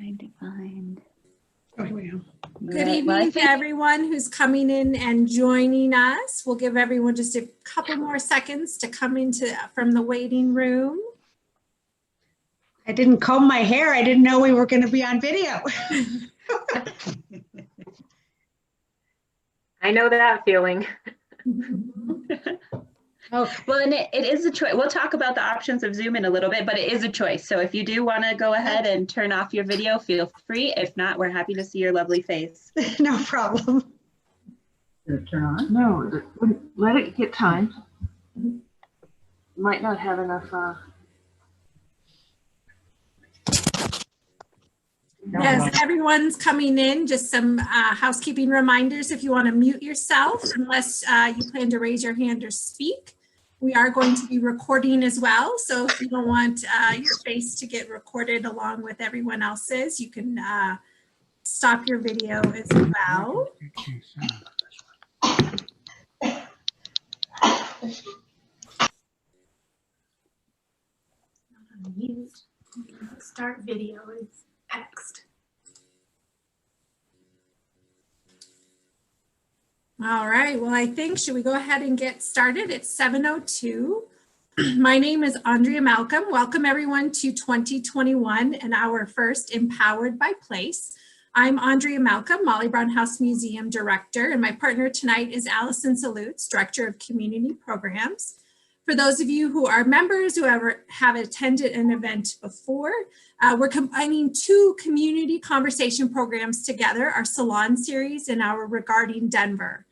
Trying to find. Oh, here we go. Good evening to everyone who's coming in and joining us. We'll give everyone just a couple more seconds to come from the waiting room. I didn't comb my hair. I didn't know we were going to be on video. I know that feeling. Oh, well, and it is a choice. We'll talk about the options of Zoom in a little bit, but it is a choice. So if you do want to go ahead and turn off your video, feel free. If not, we're happy to see your lovely face. No problem. Did it turn on? No, let it get time. Might not have enough. As everyone's coming in, just some housekeeping reminders. If you want to mute yourself, unless you plan to raise your hand or speak. We are going to be recording as well. So if you don't want your face to get recorded along with everyone else's, you can stop your video as well. Start video is X'd. All right, well, I think, should we go ahead and get started? It's 7:02. My name is Andrea Malcolm. Welcome everyone to 2021 and our first Empowered by Place. I'm Andrea Malcolm, Molly Brown House Museum Director, and my partner tonight is Allison Salutes, Director of Community Programs. For those of you who are members who have attended an event before, we're combining two community conversation programs together, our Salon series and our Regarding Denver.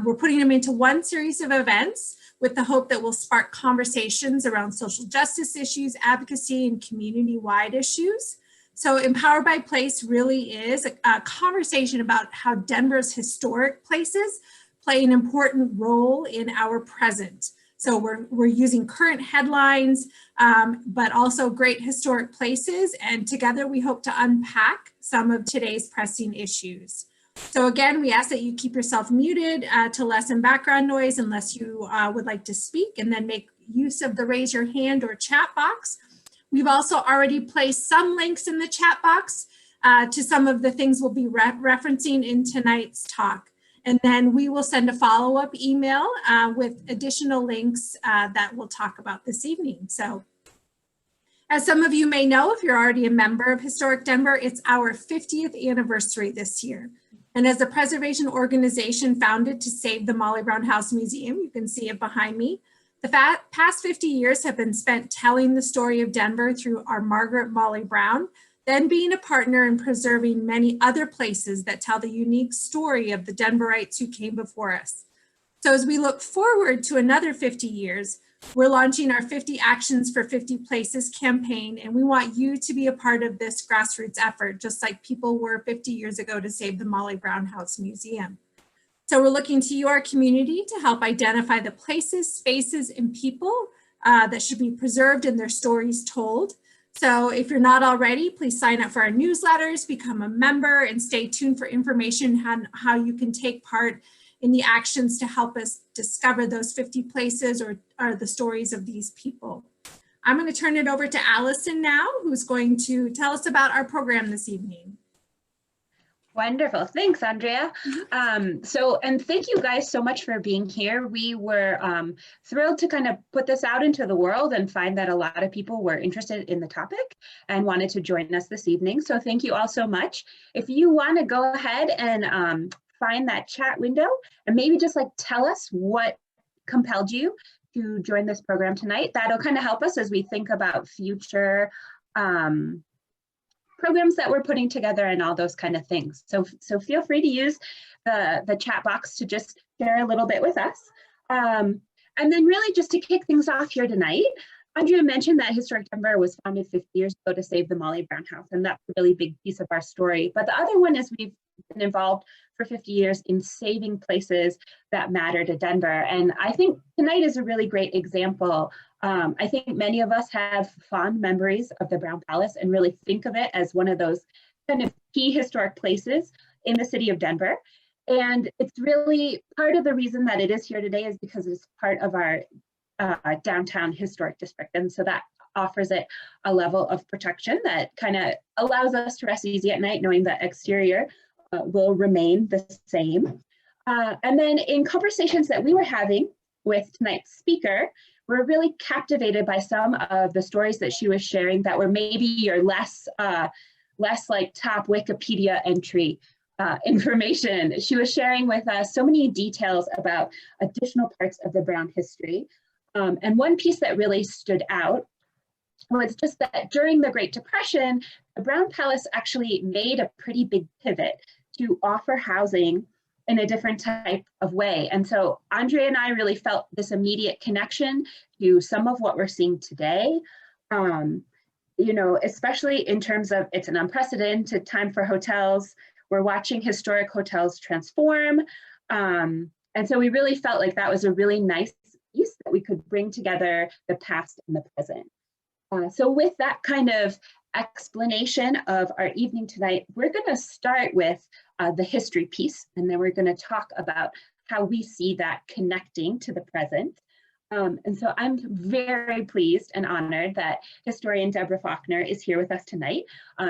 We're putting them into one series of events with the hope that will spark conversations around social justice issues, advocacy, and community-wide issues. So Empowered by Place really is a conversation about how Denver's historic places play an important role in our present. So we're using current headlines, but also great historic places. And together we hope to unpack some of today's pressing issues. So again, we ask that you keep yourself muted to lessen background noise unless you would like to speak, and then make use of the raise your hand or chat box. We've also already placed some links in the chat box to some of the things we'll be referencing in tonight's talk. And then we will send a follow-up email with additional links that we'll talk about this evening. So as some of you may know, if you're already a member of Historic Denver, it's our 50th anniversary this year. And as a preservation organization founded to save the Molly Brown House Museum, you can see it behind me, the past 50 years have been spent telling the story of Denver through our Margaret Molly Brown, then being a partner in preserving many other places that tell the unique story of the Denverites who came before us. So as we look forward to another 50 years, we're launching our 50 Actions for 50 Places campaign, and we want you to be a part of this grassroots effort, just like people were 50 years ago to save the Molly Brown House Museum. So we're looking to you, our community, to help identify the places, spaces, and people that should be preserved and their stories told. So if you're not already, please sign up for our newsletters, become a member, and stay tuned for information on how you can take part in the actions to help us discover those 50 places or the stories of these people. I'm going to turn it over to Allison now, who's going to tell us about our program this evening. Wonderful. Thanks, Andrea. And thank you guys so much for being here. We were thrilled to kind of put this out into the world and find that a lot of people were interested in the topic and wanted to join us this evening. So thank you all so much. If you want to go ahead and find that chat window and maybe just like tell us what compelled you to join this program tonight, that'll kind of help us as we think about future programs that we're putting together and all those kind of things. So feel free to use the chat box to just share a little bit with us. And then really just to kick things off here tonight, Andrea mentioned that Historic Denver was founded 50 years ago to save the Molly Brown House, and that's a really big piece of our story. But the other one is we've been involved for 50 years in saving places that matter to Denver. And I think tonight is a really great example. I think many of us have fond memories of the Brown Palace and really think of it as one of those kind of key historic places in the city of Denver. And it's really part of the reason that it is here today is because it's part of our downtown historic district. And so that offers it a level of protection that kind of allows us to rest easy at night, knowing that exterior will remain the same. And then in conversations that we were having with tonight's speaker, we're really captivated by some of the stories that she was sharing that were maybe your less like top Wikipedia entry information. She was sharing with us so many details about additional parts of the Brown history. And one piece that really stood out was just that during the Great Depression, the Brown Palace actually made a pretty big pivot to offer housing in a different type of way. And so Andrea and I really felt this immediate connection to some of what we're seeing today. You know, especially in terms of it's an unprecedented time for hotels. We're watching historic hotels transform. And so we really felt like that was a really nice piece that we could bring together the past and the present. So with that kind of explanation of our evening tonight, we're going to start with the history piece, and then we're going to talk about how we see that connecting to the present. And so I'm very pleased and honored that historian Deborah Faulkner is here with us tonight.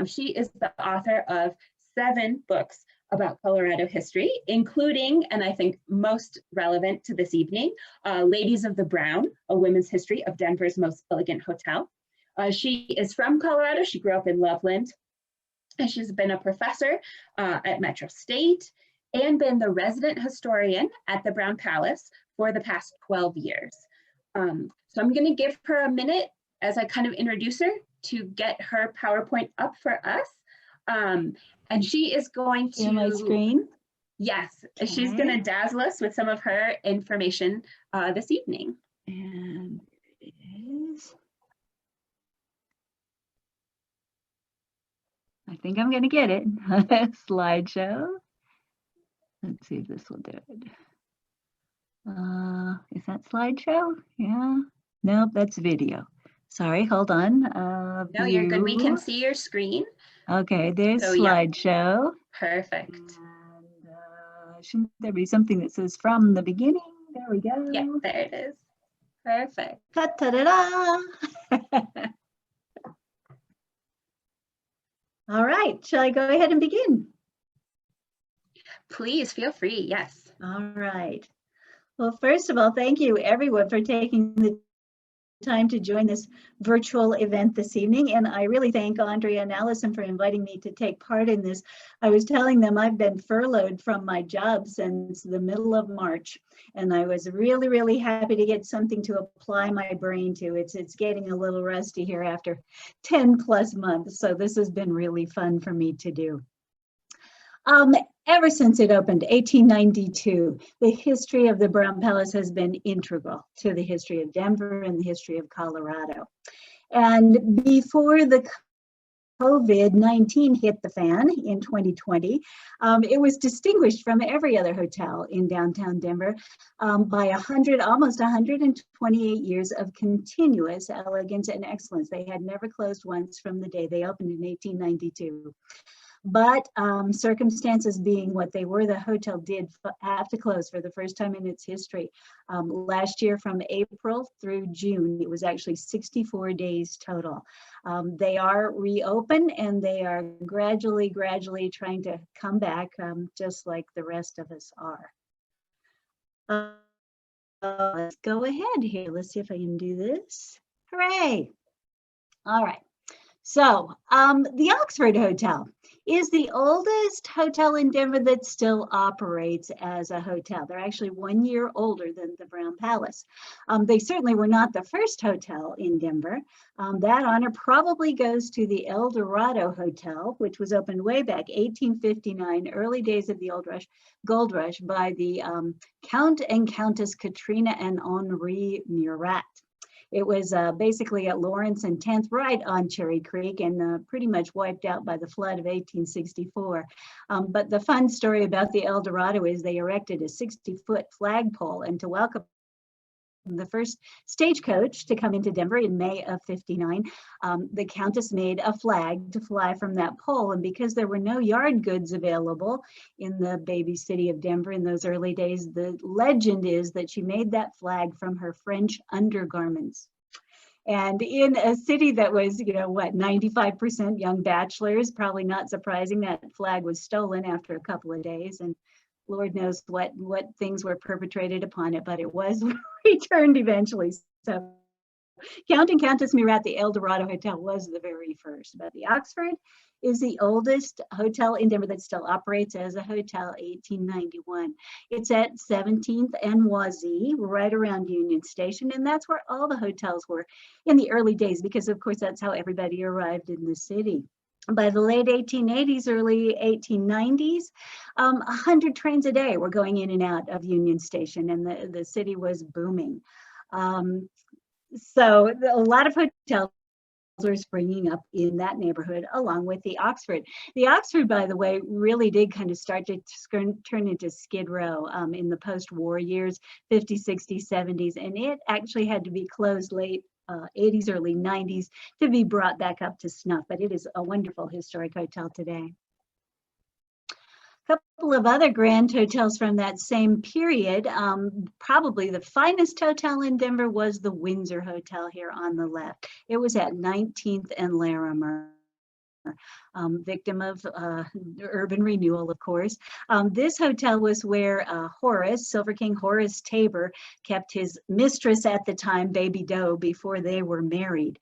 She is the author of 7 books about Colorado history, including, and I think most relevant to this evening, Ladies of the Brown, A Women's History of Denver's Most Elegant Hotel. She is from Colorado. She grew up in Loveland, and she's been a professor at Metro State and been the resident historian at the Brown Palace for the past 12 years. So I'm going to give her a minute as I kind of introduce her to get her PowerPoint up for us. And she is going to— on my screen? Yes, she's going to dazzle us with some of her information this evening. And it is. I think I'm going to get it. Slideshow. Let's see if this will do it. Is that slideshow? Yeah. Nope, that's video. Sorry, hold on. No, you're good. We can View. see your screen. Okay, there's So, yeah. slideshow. Perfect. And shouldn't there be something that says from the beginning? There we go. Yeah, there it is. Perfect. Ta-ta-da-da. All right, shall I go ahead and begin? Please feel free. Yes. All right. Well, first of all, thank you everyone for taking the time to join this virtual event this evening. And I really thank Andrea and Allison for inviting me to take part in this. I was telling them I've been furloughed from my job since the middle of March. And I was really, really happy to get something to apply my brain to. It's getting a little rusty here after 10 plus months. So this has been really fun for me to do. Ever since it opened, 1892, the history of the Brown Palace has been integral to the history of Denver and the history of Colorado. And before the COVID-19 hit the fan in 2020, it was distinguished from every other hotel in downtown Denver by almost 128 years of continuous elegance and excellence. They had never closed once from the day they opened in 1892. But circumstances being what they were, the hotel did have to close for the first time in its history. Last year from April through June, it was actually 64 days total. They are reopened and they are gradually trying to come back just like the rest of us are. Let's go ahead here. Let's see if I can do this. Hooray. All right. So the Oxford Hotel is the oldest hotel in Denver that still operates as a hotel. They're actually 1 year older than the Brown Palace. They certainly were not the first hotel in Denver. That honor probably goes to the El Dorado Hotel, which was opened way back 1859, early days of the Gold Rush by the Count and Countess Katrina and Henri Murat. It was basically at Lawrence and 10th, right on Cherry Creek, and pretty much wiped out by the flood of 1864. But the fun story about the El Dorado is they erected a 60-foot flagpole, and to welcome the first stagecoach to come into Denver in May of '59, the Countess made a flag to fly from that pole. And because there were no yard goods available in the baby city of Denver in those early days, the legend is that she made that flag from her French undergarments. And in a city that was, you know, what, 95% young bachelors, probably not surprising that flag was stolen after a couple of days. And Lord knows what things were perpetrated upon it, but it was returned eventually. So Count and Countess Murat, the El Dorado Hotel, was the very first, but the Oxford is the oldest hotel in Denver that still operates as a hotel, 1891. It's at 17th and Wazee, right around Union Station, and that's where all the hotels were in the early days, because of course that's how everybody arrived in the city. By the late 1880s, early 1890s, 100 trains a day were going in and out of Union Station, and the city was booming. So a lot of hotels were springing up in that neighborhood along with the Oxford. The Oxford, by the way, really did kind of start to turn into Skid Row in the post-war years, 50s, 60s, 70s, and it actually had to be closed late 80s, early 90s to be brought back up to snuff, but it is a wonderful historic hotel today. Couple of other grand hotels from that same period. Probably the finest hotel in Denver was the Windsor Hotel here on the left. It was at 19th and Larimer. Victim of urban renewal, of course. This hotel was where Horace, Silver King Horace Tabor, kept his mistress at the time, Baby Doe, before they were married.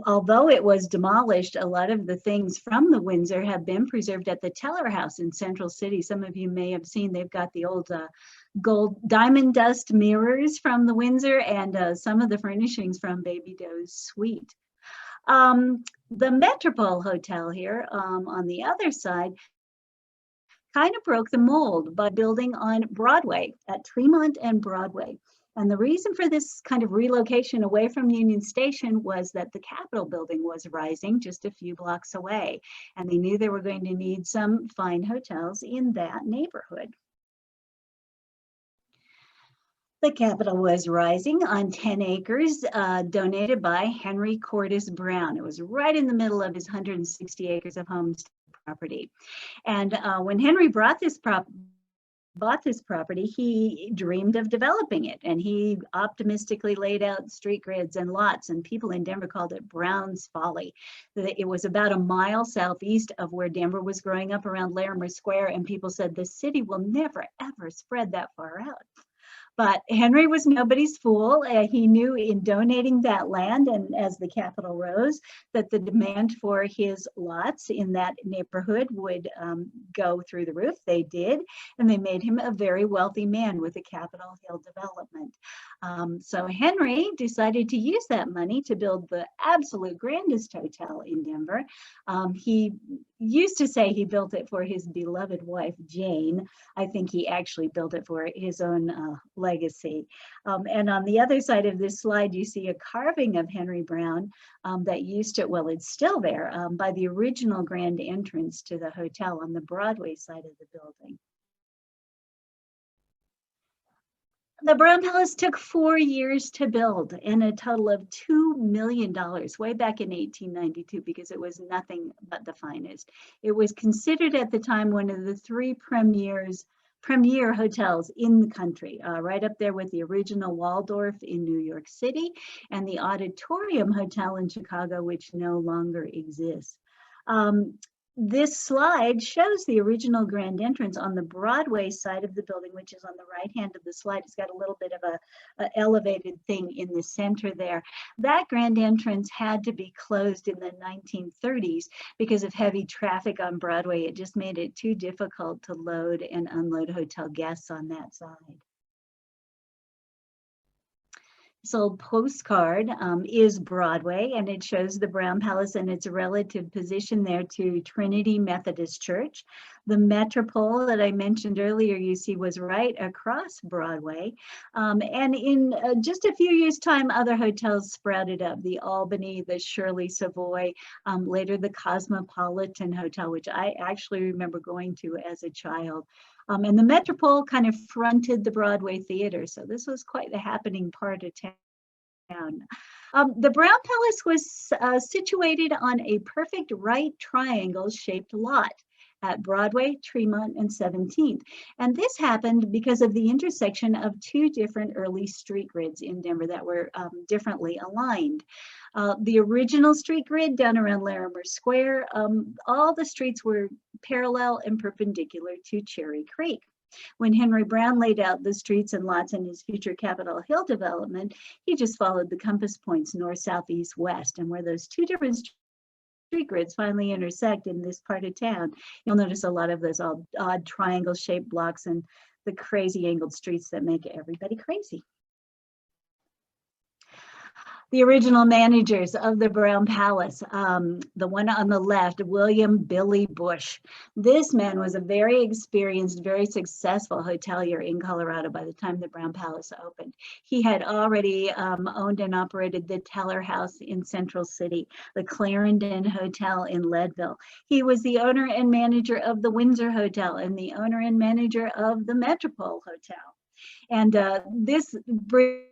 Although it was demolished, a lot of the things from the Windsor have been preserved at the Teller House in Central City. Some of you may have seen, they've got the old gold diamond dust mirrors from the Windsor and some of the furnishings from Baby Doe's suite. The Metropole Hotel here on the other side kind of broke the mold by building on Broadway at Tremont and Broadway. And the reason for this kind of relocation away from Union Station was that the Capitol building was rising just a few blocks away, and they knew they were going to need some fine hotels in that neighborhood. The Capitol was rising on 10 acres donated by Henry Cordis Brown. It was right in the middle of his 160 acres of homestead property. And when Henry bought this property, he dreamed of developing it, and he optimistically laid out street grids and lots, and people in Denver called it Brown's Folly. It was about a mile southeast of where Denver was growing up around Larimer Square, and people said the city will never ever spread that far out. But Henry was nobody's fool. He knew in donating that land, and as the Capitol rose, that the demand for his lots in that neighborhood would go through the roof. They did, and they made him a very wealthy man with the Capitol Hill development. So Henry decided to use that money to build the absolute grandest hotel in Denver. He used to say he built it for his beloved wife, Jane. I think he actually built it for his own legacy. And on the other side of this slide, you see a carving of Henry Brown that used to, well, it's still there, by the original grand entrance to the hotel on the Broadway side of the building. The Brown Palace took 4 years to build and a total of $2 million way back in 1892, because it was nothing but the finest. It was considered at the time one of the 3 premier hotels in the country, right up there with the original Waldorf in New York City and the Auditorium Hotel in Chicago, which no longer exists. This slide shows the original grand entrance on the Broadway side of the building, which is on the right hand of the slide. It's got a little bit of a elevated thing in the center there. That grand entrance had to be closed in the 1930s because of heavy traffic on Broadway. It just made it too difficult to load and unload hotel guests on that side. This old postcard is Broadway, and it shows the Brown Palace and its relative position there to Trinity Methodist Church. The Metropole that I mentioned earlier, you see, was right across Broadway. And in just a few years' time, other hotels sprouted up. The Albany, the Shirley Savoy, later the Cosmopolitan Hotel, which I actually remember going to as a child. And the Metropole kind of fronted the Broadway Theater, so this was quite the happening part of town. The Brown Palace was situated on a perfect right triangle shaped lot. at Broadway, Tremont, and 17th. And this happened because of the intersection of two different early street grids in Denver that were differently aligned. The original street grid down around Larimer Square, all the streets were parallel and perpendicular to Cherry Creek. When Henry Brown laid out the streets and lots in his future Capitol Hill development, he just followed the compass points north, south, east, west. And where those two different street grids finally intersect in this part of town, you'll notice a lot of those odd triangle-shaped blocks and the crazy angled streets that make everybody crazy. The original managers of the Brown Palace, the one on the left, William Billy Bush. This man was a very experienced, very successful hotelier in Colorado by the time the Brown Palace opened. He had already owned and operated the Teller House in Central City, the Clarendon Hotel in Leadville. He was the owner and manager of the Windsor Hotel and the owner and manager of the Metropole Hotel. And this brings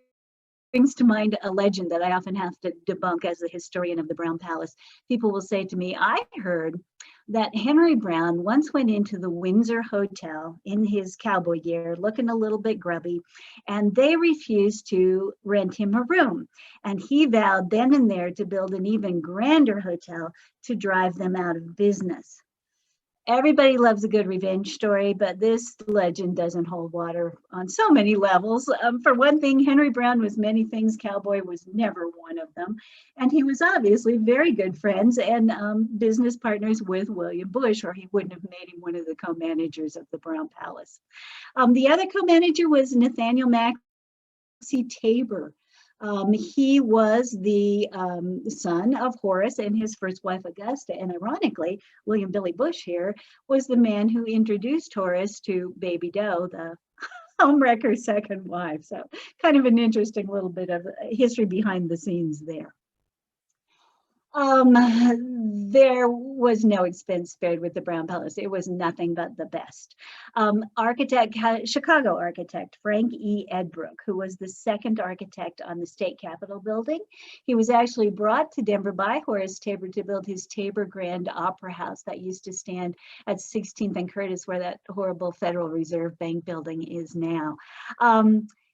to mind a legend that I often have to debunk as a historian of the Brown Palace. People will say to me, I heard that Henry Brown once went into the Windsor Hotel in his cowboy gear, looking a little bit grubby, and they refused to rent him a room. And he vowed then and there to build an even grander hotel to drive them out of business. Everybody loves a good revenge story, but this legend doesn't hold water on so many levels. For one thing, Henry Brown was many things. Cowboy was never one of them. And he was obviously very good friends and business partners with William Bush, or he wouldn't have made him one of the co-managers of the Brown Palace. The other co-manager was Nathaniel Maxey Tabor. He was the son of Horace and his first wife, Augusta. And ironically, William Billy Bush here was the man who introduced Horace to Baby Doe, the homewrecker's second wife. So kind of an interesting little bit of history behind the scenes there. There was no expense spared with the Brown Palace. It was nothing but the best. Chicago architect Frank E. Edbrook, who was the second architect on the State Capitol building. He was actually brought to Denver by Horace Tabor to build his Tabor Grand Opera House that used to stand at 16th and Curtis, where that horrible Federal Reserve Bank building is now.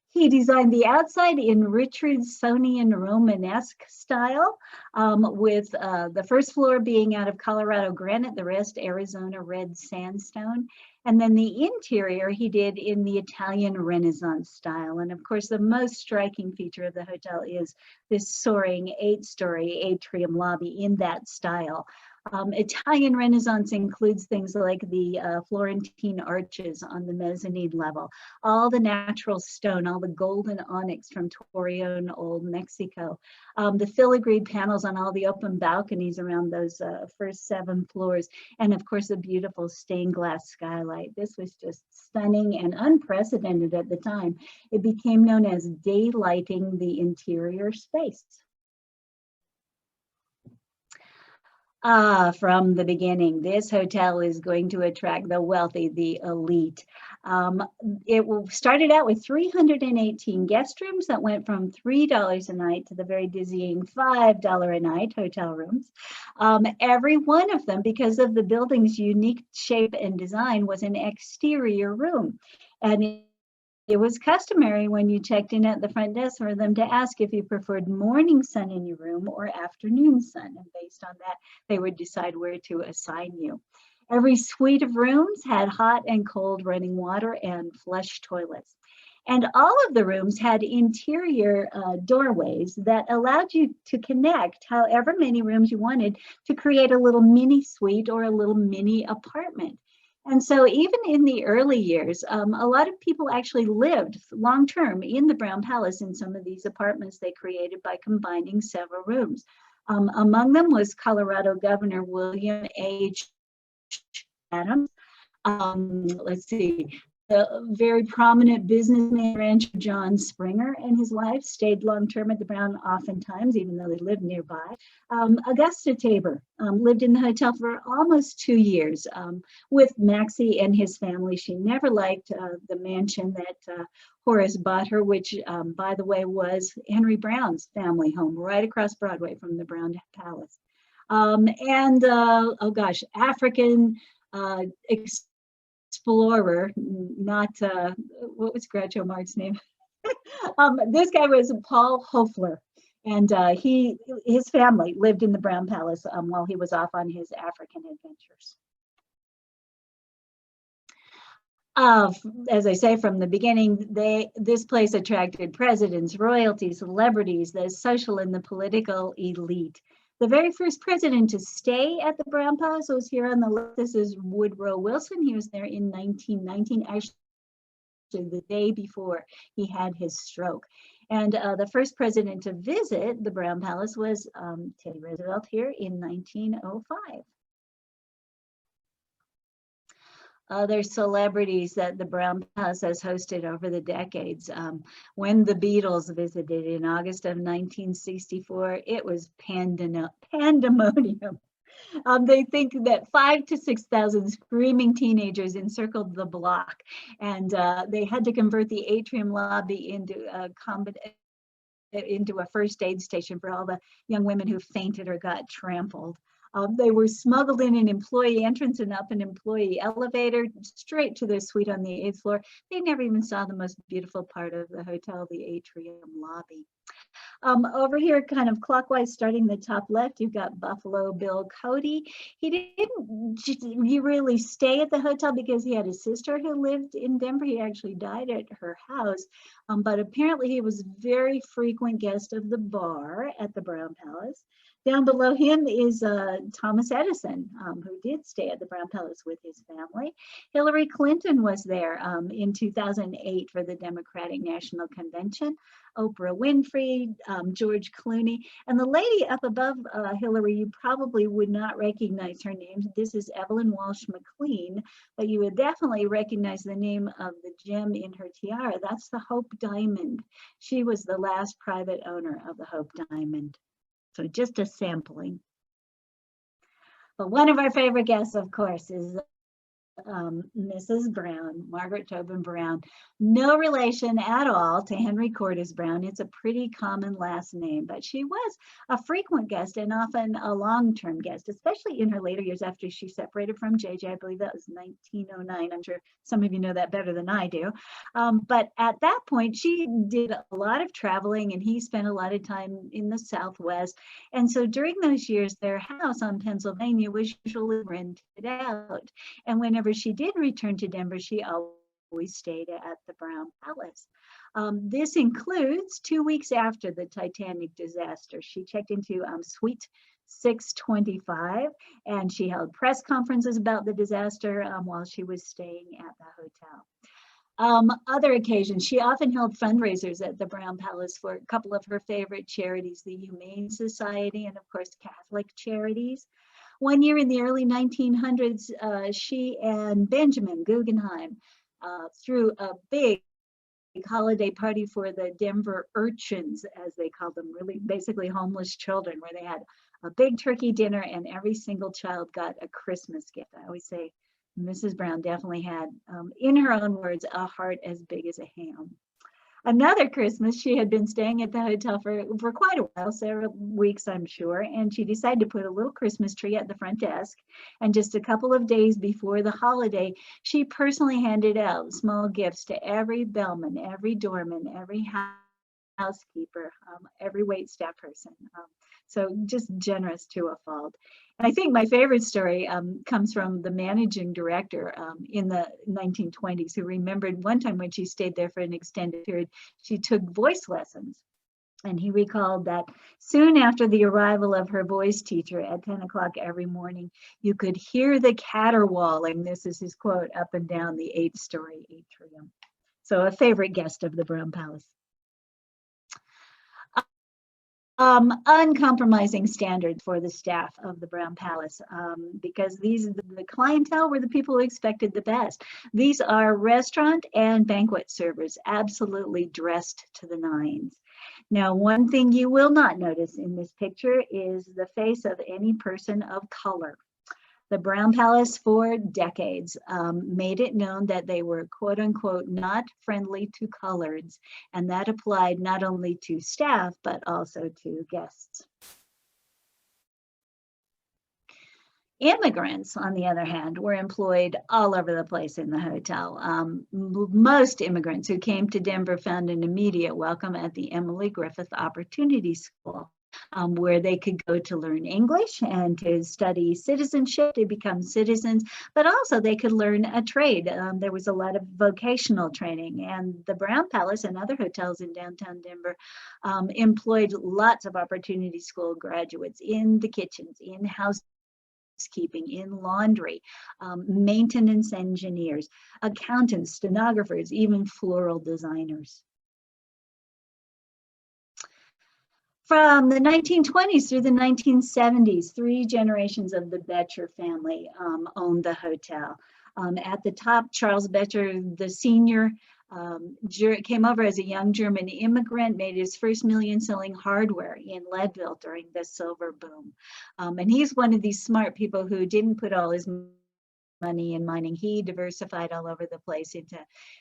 He designed the outside in Richardsonian Romanesque style, with the first floor being out of Colorado granite, the rest Arizona red sandstone. And then the interior he did in the Italian Renaissance style. And of course, the most striking feature of the hotel is this soaring 8-story atrium lobby in that style. Italian Renaissance includes things like the Florentine arches on the mezzanine level, all the natural stone, all the golden onyx from Torreon, Old Mexico, the filigreed panels on all the open balconies around those first 7 floors, and of course, a beautiful stained glass skylight. This was just stunning and unprecedented at the time. It became known as daylighting the interior space. From the beginning, this hotel is going to attract the wealthy, the elite. It started out with 318 guest rooms that went from $3 a night to the very dizzying $5 a night hotel rooms. Every one of them, because of the building's unique shape and design, was an exterior room. And it was customary when you checked in at the front desk for them to ask if you preferred morning sun in your room or afternoon sun. And based on that, they would decide where to assign you. Every suite of rooms had hot and cold running water and flush toilets. And all of the rooms had interior doorways that allowed you to connect however many rooms you wanted to create a little mini suite or a little mini apartment. And so even in the early years, a lot of people actually lived long-term in the Brown Palace in some of these apartments they created by combining several rooms. Among them was Colorado Governor William H. Adams. Let's see. The very prominent businessman rancher John Springer and his wife stayed long-term at the Brown oftentimes, even though they lived nearby. Augusta Tabor lived in the hotel for almost 2 years with Maxey and his family. She never liked the mansion that Horace bought her, which, by the way, was Henry Brown's family home right across Broadway from the Brown Palace. Oh gosh, African explorer, not, what was Groucho Marx's name? This guy was Paul Hoefler, and his family lived in the Brown Palace while he was off on his African adventures. As I say from the beginning, this place attracted presidents, royalty, celebrities, the social and the political elite. The very first president to stay at the Brown Palace was here on the list. This is Woodrow Wilson. He was there in 1919, actually the day before he had his stroke. And the first president to visit the Brown Palace was Teddy Roosevelt here in 1905. Other celebrities that the Brown Palace has hosted over the decades. When the Beatles visited in August of 1964, it was pandemonium. They think that 5,000 to 6,000 screaming teenagers encircled the block, and they had to convert the atrium lobby into a first aid station for all the young women who fainted or got trampled. They were smuggled in an employee entrance and up an employee elevator straight to their suite on the 8th floor. They never even saw the most beautiful part of the hotel, the atrium lobby. Over here, kind of clockwise, starting the top left, you've got Buffalo Bill Cody. He didn't really stay at the hotel because he had a sister who lived in Denver. He actually died at her house, but apparently he was a very frequent guest of the bar at the Brown Palace. Down below him is Thomas Edison, who did stay at the Brown Palace with his family. Hillary Clinton was there in 2008 for the Democratic National Convention. Oprah Winfrey, George Clooney, and the lady up above Hillary, you probably would not recognize her name. This is Evelyn Walsh McLean, but you would definitely recognize the name of the gem in her tiara. That's the Hope Diamond. She was the last private owner of the Hope Diamond. So just a sampling. But one of our favorite guests, of course, is Mrs. Brown, Margaret Tobin Brown. No relation at all to Henry Cordes Brown. It's a pretty common last name, but she was a frequent guest and often a long-term guest, especially in her later years after she separated from JJ. I believe that was 1909. I'm sure some of you know that better than I do. But at that point, she did a lot of traveling and he spent a lot of time in the Southwest. And so during those years, their house on Pennsylvania was usually rented out. And whenever she did return to Denver, she always stayed at the Brown Palace. This includes 2 weeks after the Titanic disaster. She checked into Suite 625 and she held press conferences about the disaster while she was staying at the hotel. Other occasions, she often held fundraisers at the Brown Palace for a couple of her favorite charities, the Humane Society and of course Catholic charities. One year in the early 1900s, she and Benjamin Guggenheim threw a big holiday party for the Denver urchins, as they called them, really basically homeless children, where they had a big turkey dinner and every single child got a Christmas gift. I always say Mrs. Brown definitely had, in her own words, a heart as big as a ham. Another Christmas, she had been staying at the hotel for quite a while, several weeks, I'm sure, and she decided to put a little Christmas tree at the front desk. And just a couple of days before the holiday, she personally handed out small gifts to every bellman, every doorman, every housekeeper, every waitstaff person. So just generous to a fault. And I think my favorite story comes from the managing director in the 1920s, who remembered one time when she stayed there for an extended period, she took voice lessons. And he recalled that soon after the arrival of her voice teacher at 10 o'clock every morning, you could hear the caterwauling, this is his quote, up and down the 8-story atrium. So a favorite guest of the Brown Palace. Uncompromising standards for the staff of the Brown Palace, because the clientele were the people who expected the best. These are restaurant and banquet servers, absolutely dressed to the nines. Now, one thing you will not notice in this picture is the face of any person of color. The Brown Palace for decades made it known that they were quote unquote not friendly to coloreds, and that applied not only to staff but also to guests. Immigrants, on the other hand, were employed all over the place in the hotel. Most immigrants who came to Denver found an immediate welcome at the Emily Griffith Opportunity School, where they could go to learn English and to study citizenship, to become citizens, but also they could learn a trade. There was a lot of vocational training, and the Brown Palace and other hotels in downtown Denver employed lots of Opportunity School graduates in the kitchens, in housekeeping, in laundry, maintenance engineers, accountants, stenographers, even floral designers. From the 1920s through the 1970s, 3 generations of the Boettcher family owned the hotel. At the top, Charles Boettcher, the senior, came over as a young German immigrant, made his first million selling hardware in Leadville during the silver boom. And he's one of these smart people who didn't put all his money in mining. He diversified all over the place into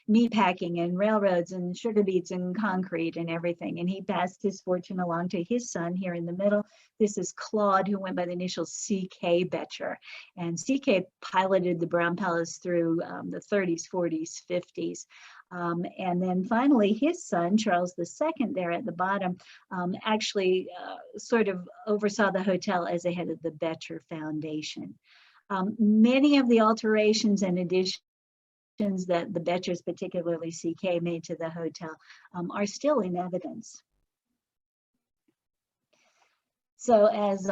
meat packing and railroads and sugar beets and concrete and everything. And he passed his fortune along to his son here in the middle. This is Claude, who went by the initials C.K. Boettcher. And C.K. piloted the Brown Palace through the 30s, 40s, 50s. And then finally, his son, Charles II, there at the bottom, actually sort of oversaw the hotel as the head of the Boettcher Foundation. Many of the alterations and additions that the Boettchers, particularly CK, made to the hotel are still in evidence. So as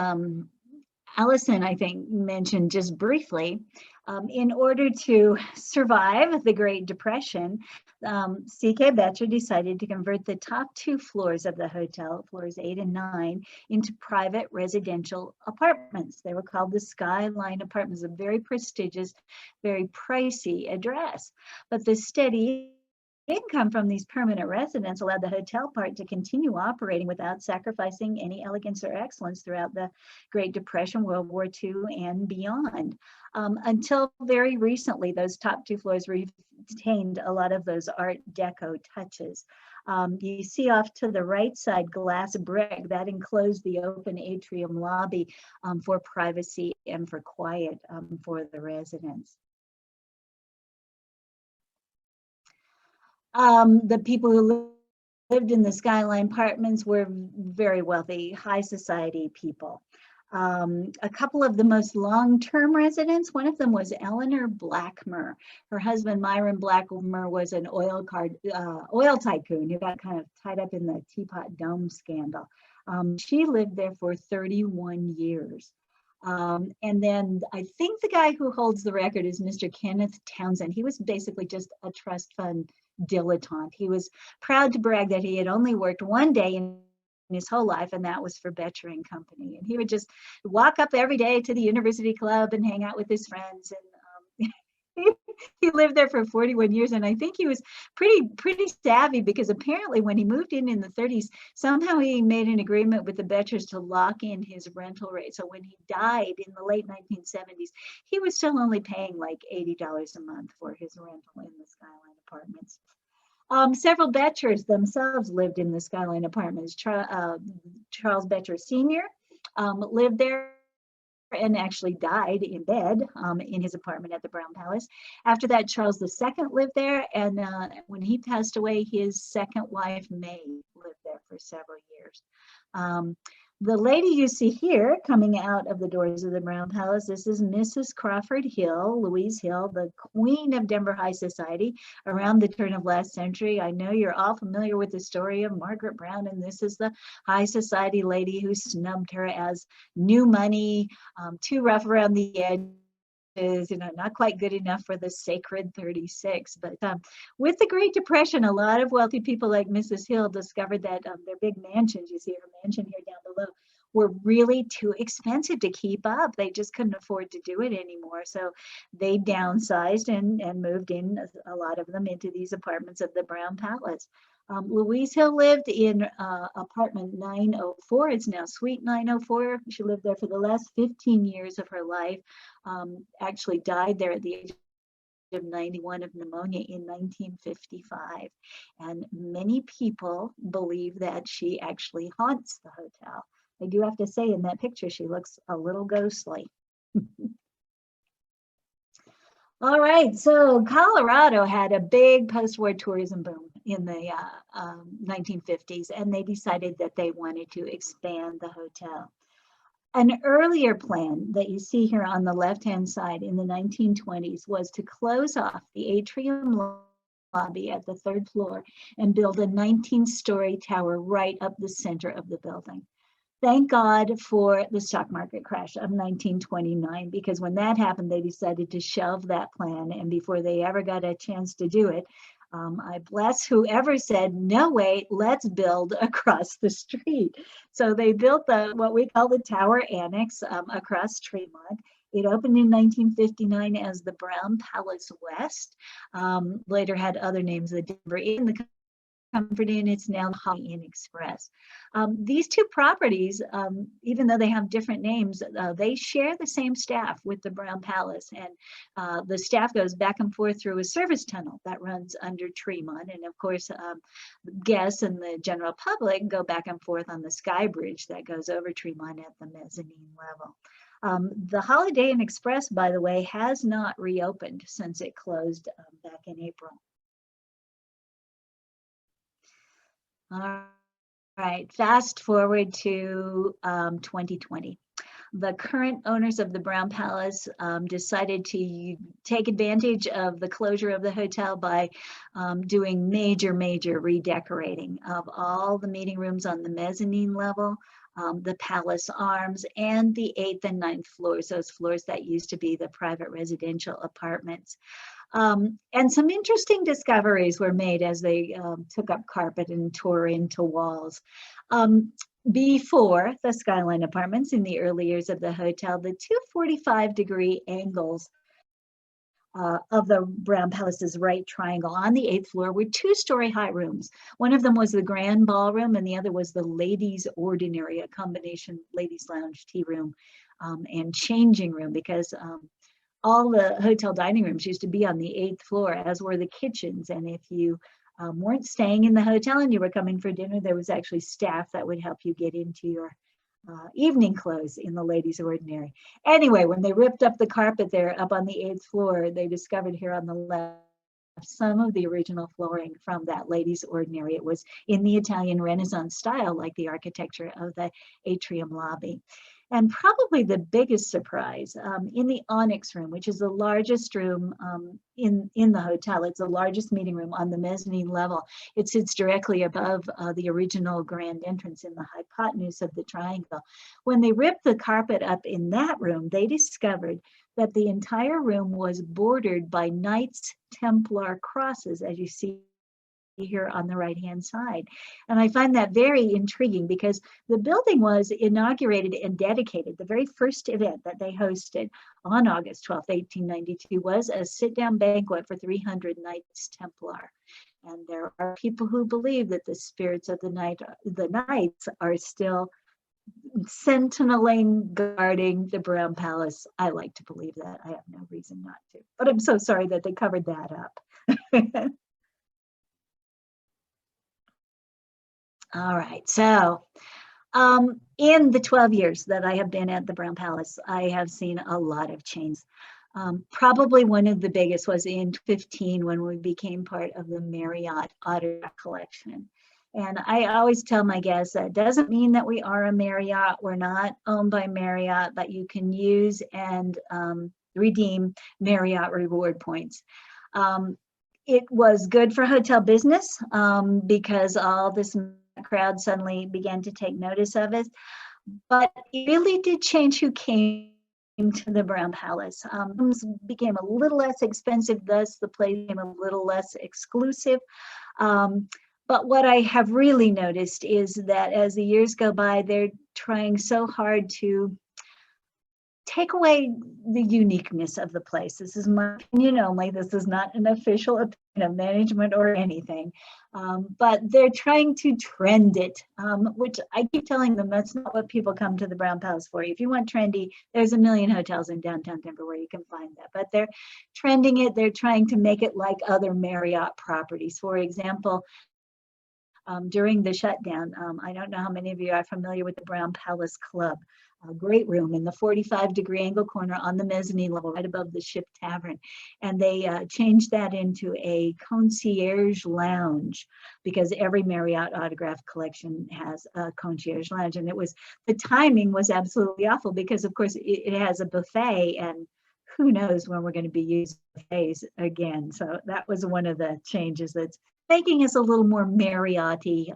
Allison, I think, mentioned just briefly, in order to survive the Great Depression, C.K. Boettcher decided to convert the top 2 floors of the hotel, floors 8 and 9, into private residential apartments. They were called the Skyline Apartments, a very prestigious, very pricey address. But the steady income from these permanent residents allowed the hotel part to continue operating without sacrificing any elegance or excellence throughout the Great Depression, World War II, and beyond. Until very recently, those top 2 floors retained a lot of those Art Deco touches. You see off to the right side, glass brick that enclosed the open atrium lobby for privacy and for quiet for the residents. The people who lived in the Skyline Apartments were very wealthy, high society people. A couple of the most long-term residents, one of them was Eleanor Blackmer. Her husband, Myron Blackmer, was an oil tycoon who got kind of tied up in the Teapot Dome scandal. She lived there for 31 years. And then I think the guy who holds the record is Mr. Kenneth Townsend. He was basically just a trust fund dilettante. He was proud to brag that he had only worked one day in his whole life, and that was for Boettcher and Company. And he would just walk up every day to the University Club and hang out with his friends. And he lived there for 41 years, and I think he was pretty savvy, because apparently when he moved in the 30s, somehow he made an agreement with the Boettchers to lock in his rental rate. So when he died in the late 1970s, he was still only paying like $80 a month for his rental in the Skyline Apartments. Several Boettchers themselves lived in the Skyline Apartments. Charles Boettcher Sr. Lived there and actually died in bed in his apartment at the Brown Palace. After that, Charles II lived there, and when he passed away, his second wife, May, lived there for several years. The lady you see here coming out of the doors of the Brown Palace, this is Mrs. Crawford Hill, Louise Hill, the queen of Denver High Society around the turn of last century. I know you're all familiar with the story of Margaret Brown, and this is the high society lady who snubbed her as new money, too rough around the edge, not quite good enough for the sacred 36. But with the Great Depression, a lot of wealthy people like Mrs. Hill discovered that their big mansions, you see her mansion here down below, were really too expensive to keep up. They just couldn't afford to do it anymore. So they downsized and moved in, a lot of them, into these apartments of the Brown Palace. Louise Hill lived in apartment 904. It's now Suite 904. She lived there for the last 15 years of her life. Actually died there at the age of 91 of pneumonia in 1955. And many people believe that she actually haunts the hotel. I do have to say, in that picture, she looks a little ghostly. All right, so Colorado had a big post-war tourism boom in the 1950s, and they decided that they wanted to expand the hotel. An earlier plan that you see here on the left-hand side in the 1920s was to close off the atrium lobby at the 3rd floor and build a 19-story tower right up the center of the building. Thank God for the stock market crash of 1929, because when that happened, they decided to shelve that plan. And before they ever got a chance to do it, I bless whoever said, no, wait, let's build across the street. So they built what we call the Tower Annex across Tremont. It opened in 1959 as the Brown Palace West. Later had other names, the Denver Inn, the Comfort Inn, it's now the Holiday Inn Express. These two properties, even though they have different names, they share the same staff with the Brown Palace, and the staff goes back and forth through a service tunnel that runs under Tremont. And of course, guests and the general public go back and forth on the Sky Bridge that goes over Tremont at the mezzanine level. The Holiday Inn Express, by the way, has not reopened since it closed back in April. All right, fast forward to 2020. The current owners of the Brown Palace decided to take advantage of the closure of the hotel by doing major redecorating of all the meeting rooms on the mezzanine level, the Palace Arms, and the 8th and 9th floors, those floors that used to be the private residential apartments. And some interesting discoveries were made as they took up carpet and tore into walls. Before the Skyline Apartments, in the early years of the hotel, the 245-degree angles of the Brown Palace's right triangle on the 8th floor were 2-story high rooms. One of them was the Grand Ballroom, and the other was the Ladies' Ordinary, a combination ladies' lounge, tea room, and changing room, because all the hotel dining rooms used to be on the 8th floor, as were the kitchens. And if you weren't staying in the hotel and you were coming for dinner, there was actually staff that would help you get into your evening clothes in the Ladies' Ordinary. Anyway, when they ripped up the carpet there up on the 8th floor, they discovered here on the left some of the original flooring from that Ladies' Ordinary. It was in the Italian Renaissance style, like the architecture of the atrium lobby. And probably the biggest surprise, in the Onyx room, which is the largest room in the hotel. It's the largest meeting room on the mezzanine level. It sits directly above the original grand entrance in the hypotenuse of the triangle. When they ripped the carpet up in that room, they discovered that the entire room was bordered by Knights Templar crosses, as you see here on the right-hand side. And I find that very intriguing, because the building was inaugurated and dedicated. The very first event that they hosted on August 12th, 1892 was a sit-down banquet for 300 Knights Templar. And there are people who believe that the spirits of the Knights are still sentineling, guarding the Brown Palace. I like to believe that. I have no reason not to, but I'm so sorry that they covered that up. All right, so in the 12 years that I have been at the Brown Palace, I have seen a lot of changes. Probably one of the biggest was in 2015, when we became part of the Marriott Autograph Collection. And I always tell my guests that doesn't mean that we are a Marriott. We're not owned by Marriott, but you can use and redeem Marriott reward points. It was good for hotel business because all this crowd suddenly began to take notice of it, but it really did change who came to the Brown Palace. Rooms became a little less expensive, thus the place became a little less exclusive. But what I have really noticed is that as the years go by, they're trying so hard to take away the uniqueness of the place. This is my opinion only. This is not an official opinion of management or anything, but they're trying to trend it, which I keep telling them that's not what people come to the Brown Palace for. If you want trendy, there's a million hotels in downtown Denver where you can find that, but they're trending it. They're trying to make it like other Marriott properties. For example, during the shutdown, I don't know how many of you are familiar with the Brown Palace Club. great room in the 45-degree angle corner on the mezzanine level, right above the Ship Tavern. And they changed that into a concierge lounge because every Marriott Autograph Collection has a concierge lounge. And the timing was absolutely awful because, of course, it has a buffet, and who knows when we're going to be using buffets again. So that was one of the changes that's making us a little more Marriott-y,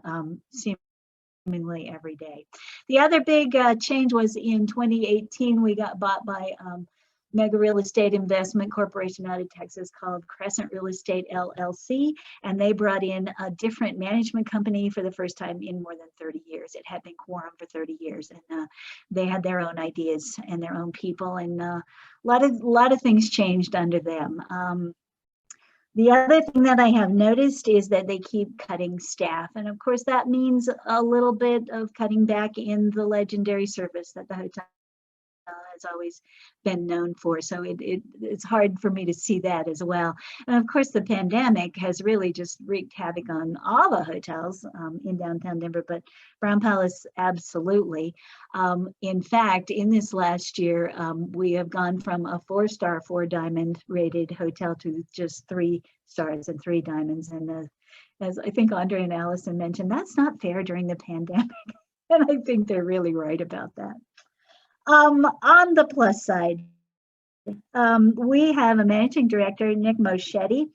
seemingly every day. The other big change was in 2018, we got bought by mega real estate investment corporation out of Texas called Crescent Real Estate LLC, and they brought in a different management company for the first time in more than 30 years. It had been Quorum for 30 years, and they had their own ideas and their own people, and a lot of things changed under them. The other thing that I have noticed is that they keep cutting staff. And of course, that means a little bit of cutting back in the legendary service that the hotel has always been known for. So it's hard for me to see that as well. And of course, the pandemic has really just wreaked havoc on all the hotels in downtown Denver, but Brown Palace, absolutely. In fact, in this last year, we have gone from a 4-star, 4-diamond rated hotel to just 3 stars and 3 diamonds. And as I think Andre and Allison mentioned, that's not fair during the pandemic. And I think they're really right about that. On the plus side, we have a managing director, Nick Moschetti.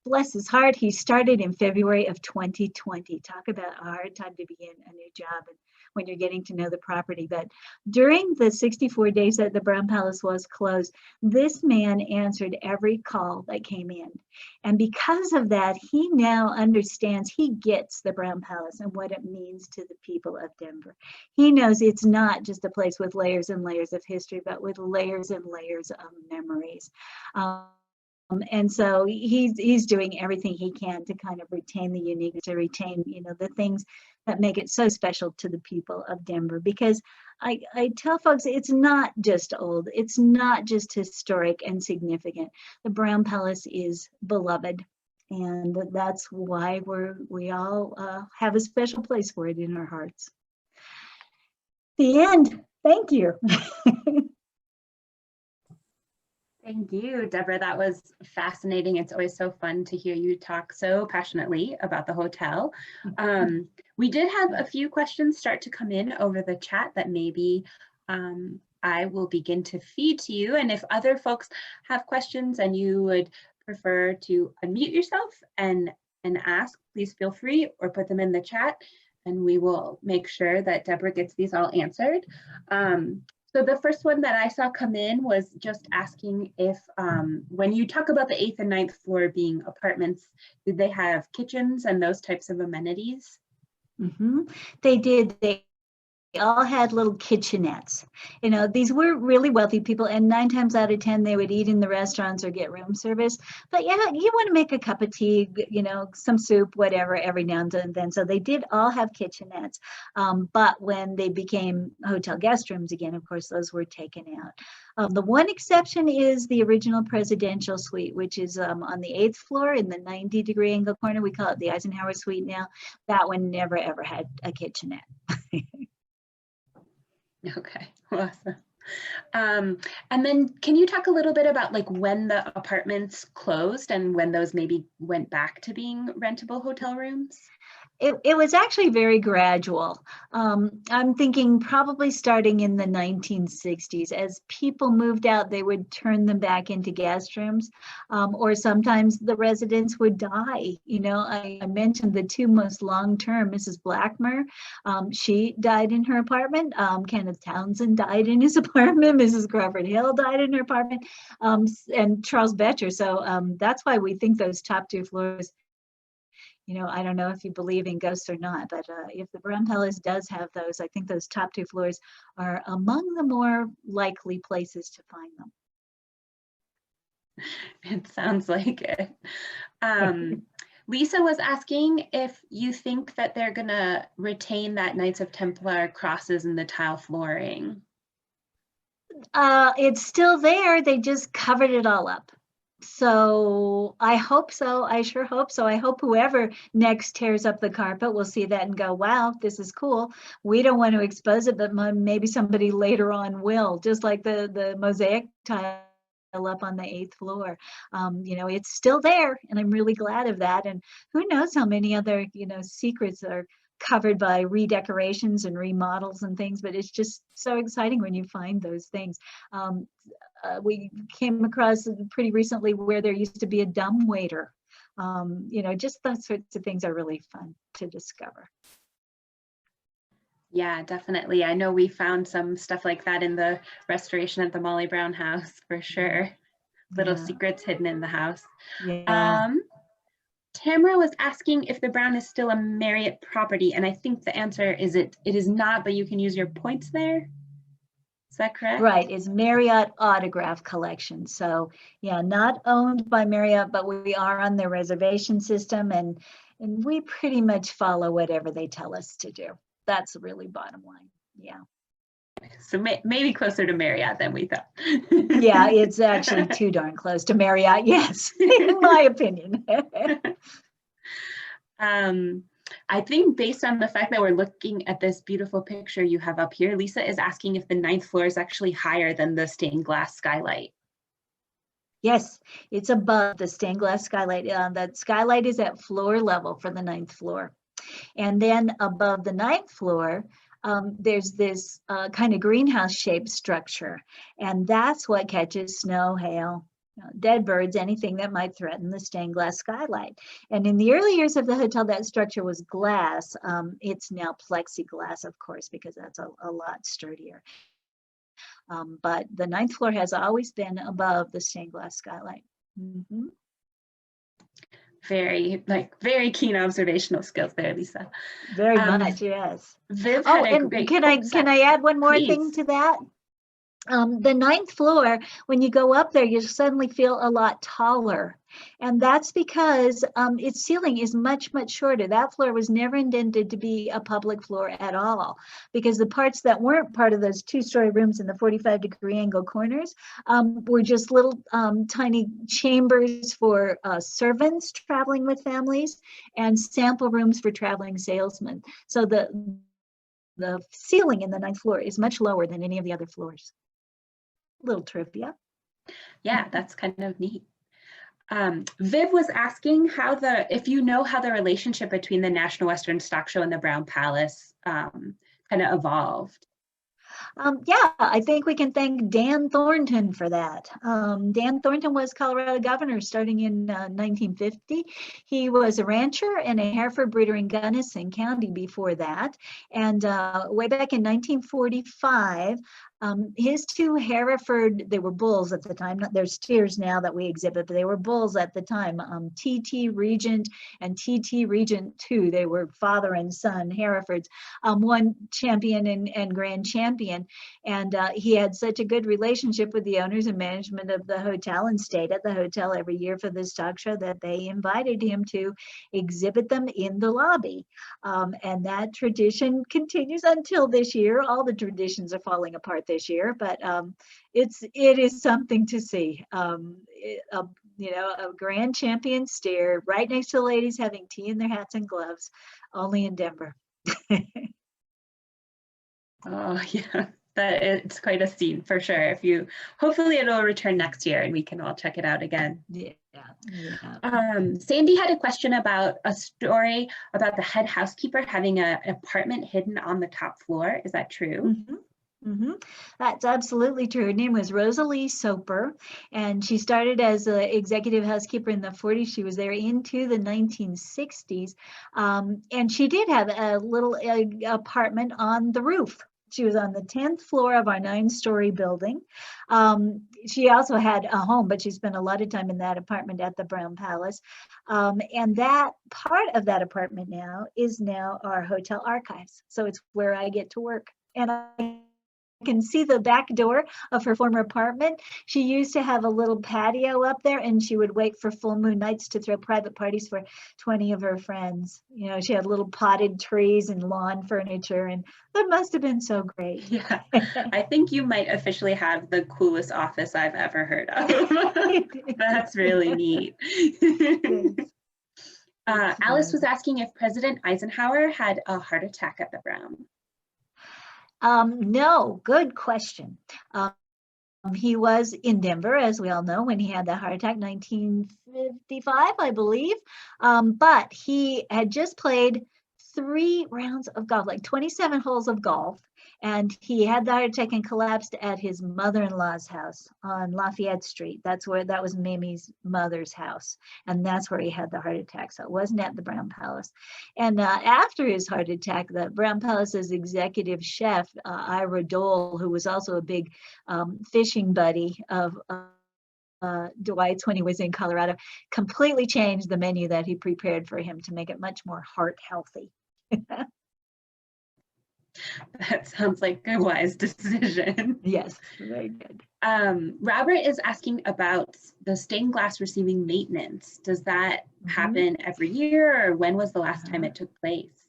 Bless his heart, he started in February of 2020. Talk about a hard time to begin a new job and when you're getting to know the property. But during the 64 days that the Brown Palace was closed, this man answered every call that came in. And because of that, he now understands, he gets the Brown Palace and what it means to the people of Denver. He knows it's not just a place with layers and layers of history, but with layers and layers of memories. And so he's doing everything he can to kind of retain the uniqueness, to retain, the things that make it so special to the people of Denver. Because I tell folks, it's not just old, it's not just historic and significant. The Brown Palace is beloved, and that's why we all have a special place for it in our hearts. The end. Thank you. Thank you, Deborah. That was fascinating. It's always so fun to hear you talk so passionately about the hotel. We did have a few questions start to come in over the chat that maybe I will begin to feed to you. And if other folks have questions and you would prefer to unmute yourself and ask, please feel free, or put them in the chat and we will make sure that Deborah gets these all answered. So the first one that I saw come in was just asking if when you talk about the 8th and 9th floor being apartments, did they have kitchens and those types of amenities? Mm-hmm. They did. They all had little kitchenettes. These were really wealthy people, and 9 times out of 10 they would eat in the restaurants or get room service. But yeah, you want to make a cup of tea, some soup, whatever, every now and then. So they did all have kitchenettes. But when they became hotel guest rooms again, of course, those were taken out. The one exception is the original presidential suite, which is on the 8th floor in the 90-degree angle corner. We call it the Eisenhower Suite now. That one never ever had a kitchenette. Okay, awesome. And then can you talk a little bit about when the apartments closed and when those maybe went back to being rentable hotel rooms? It was actually very gradual. I'm thinking probably starting in the 1960s. As people moved out, they would turn them back into guest rooms, or sometimes the residents would die. I mentioned the 2 most long-term, Mrs. Blackmer, she died in her apartment. Kenneth Townsend died in his apartment. Mrs. Crawford Hill died in her apartment, and Charles Betcher. So that's why we think those top 2 floors, I don't know if you believe in ghosts or not, but if the Brown Palace does have those, I think those top 2 floors are among the more likely places to find them. It sounds like it. Lisa was asking if you think that they're going to retain that Knights of Templar crosses in the tile flooring. It's still there. They just covered it all up. So I hope so. I sure hope so. I hope whoever next tears up the carpet will see that and go, wow, this is cool. We don't want to expose it, but maybe somebody later on will, just like the mosaic tile up on the 8th floor. It's still there, and I'm really glad of that. And who knows how many other, secrets are covered by redecorations and remodels and things, but it's just so exciting when you find those things. We came across pretty recently where there used to be a dumbwaiter. Just those sorts of things are really fun to discover. Yeah, definitely. I know we found some stuff like that in the restoration at the Molly Brown house for sure. Little Yeah. secrets hidden in the house. Yeah. Tamara was asking if the Brown is still a Marriott property, and I think the answer is it is not, but you can use your points there. Is that correct? Right, it's Marriott Autograph Collection. So yeah, not owned by Marriott, but we are on their reservation system, and we pretty much follow whatever they tell us to do. That's the really bottom line. Yeah. So maybe closer to Marriott than we thought. Yeah, it's actually too darn close to Marriott, yes, in my opinion. I think based on the fact that we're looking at this beautiful picture you have up here, Lisa is asking if the 9th floor is actually higher than the stained glass skylight. Yes, it's above the stained glass skylight. That skylight is at floor level for the 9th floor. And then above the 9th floor, there's this kind of greenhouse shaped structure. And that's what catches snow, hail, dead birds, anything that might threaten the stained glass skylight. And in the early years of the hotel, that structure was glass. It's now plexiglass, of course, because that's a lot sturdier. But the 9th floor has always been above the stained glass skylight. Mm-hmm. Very keen observational skills there, Lisa. Very much, yes. Viv Oh, had a and great can I add one more thing to that? The 9th floor, when you go up there, you suddenly feel a lot taller. And that's because its ceiling is much, much shorter. That floor was never intended to be a public floor at all, because the parts that weren't part of those 2-story rooms in the 45-degree angle corners were just little tiny chambers for servants traveling with families and sample rooms for traveling salesmen. So the ceiling in the 9th floor is much lower than any of the other floors. Little trivia. Yeah, that's kind of neat. Viv was asking if you know how the relationship between the National Western Stock Show and the Brown Palace kind of evolved. Yeah, I think we can thank Dan Thornton for that. Dan Thornton was Colorado governor starting in 1950. He was a rancher and a Hereford breeder in Gunnison County before that. And way back in 1945, his 2 Hereford, they were bulls at the time. They're steers now that we exhibit, but they were bulls at the time. TT Regent and TT Regent 2. They were father and son Herefords. One champion and grand champion. And he had such a good relationship with the owners and management of the hotel and stayed at the hotel every year for the stock show that they invited him to exhibit them in the lobby. And that tradition continues until this year. All the traditions are falling apart this year, but it is something to see. A grand champion steer right next to the ladies having tea in their hats and gloves, only in Denver. Oh yeah, it's quite a scene for sure. Hopefully it'll return next year and we can all check it out again. Yeah. Sandy had a question about a story about the head housekeeper having an apartment hidden on the top floor. Is that true? Mm-hmm. Mm-hmm. That's absolutely true. Her name was Rosalie Soper, and she started as an executive housekeeper in the 40s. She was there into the 1960s, and she did have a little apartment on the roof. She was on the 10th floor of our 9-story building. She also had a home, but she spent a lot of time in that apartment at the Brown Palace. And that part of that apartment now is our hotel archives. So it's where I get to work. And I can see the back door of her former apartment. She used to have a little patio up there, and she would wait for full moon nights to throw private parties for 20 of her friends. You know, she had little potted trees and lawn furniture, and that must have been so great. Yeah, I think you might officially have the coolest office I've ever heard of. That's really neat. Alice was asking if President Eisenhower had a heart attack at the Brown. No, good question. He was in Denver, as we all know, when he had that heart attack, 1955, I believe. But he had just played 3 rounds of golf, like 27 holes of golf. And he had the heart attack and collapsed at his mother-in-law's house on Lafayette Street. That was Mamie's mother's house. And that's where he had the heart attack. So it wasn't at the Brown Palace. And after his heart attack, the Brown Palace's executive chef, Ira Dole, who was also a big fishing buddy of Dwight's when he was in Colorado, completely changed the menu that he prepared for him to make it much more heart healthy. That sounds like a wise decision. Yes, very good. Robert is asking about the stained glass receiving maintenance. Does that happen every year, or when was the last time it took place?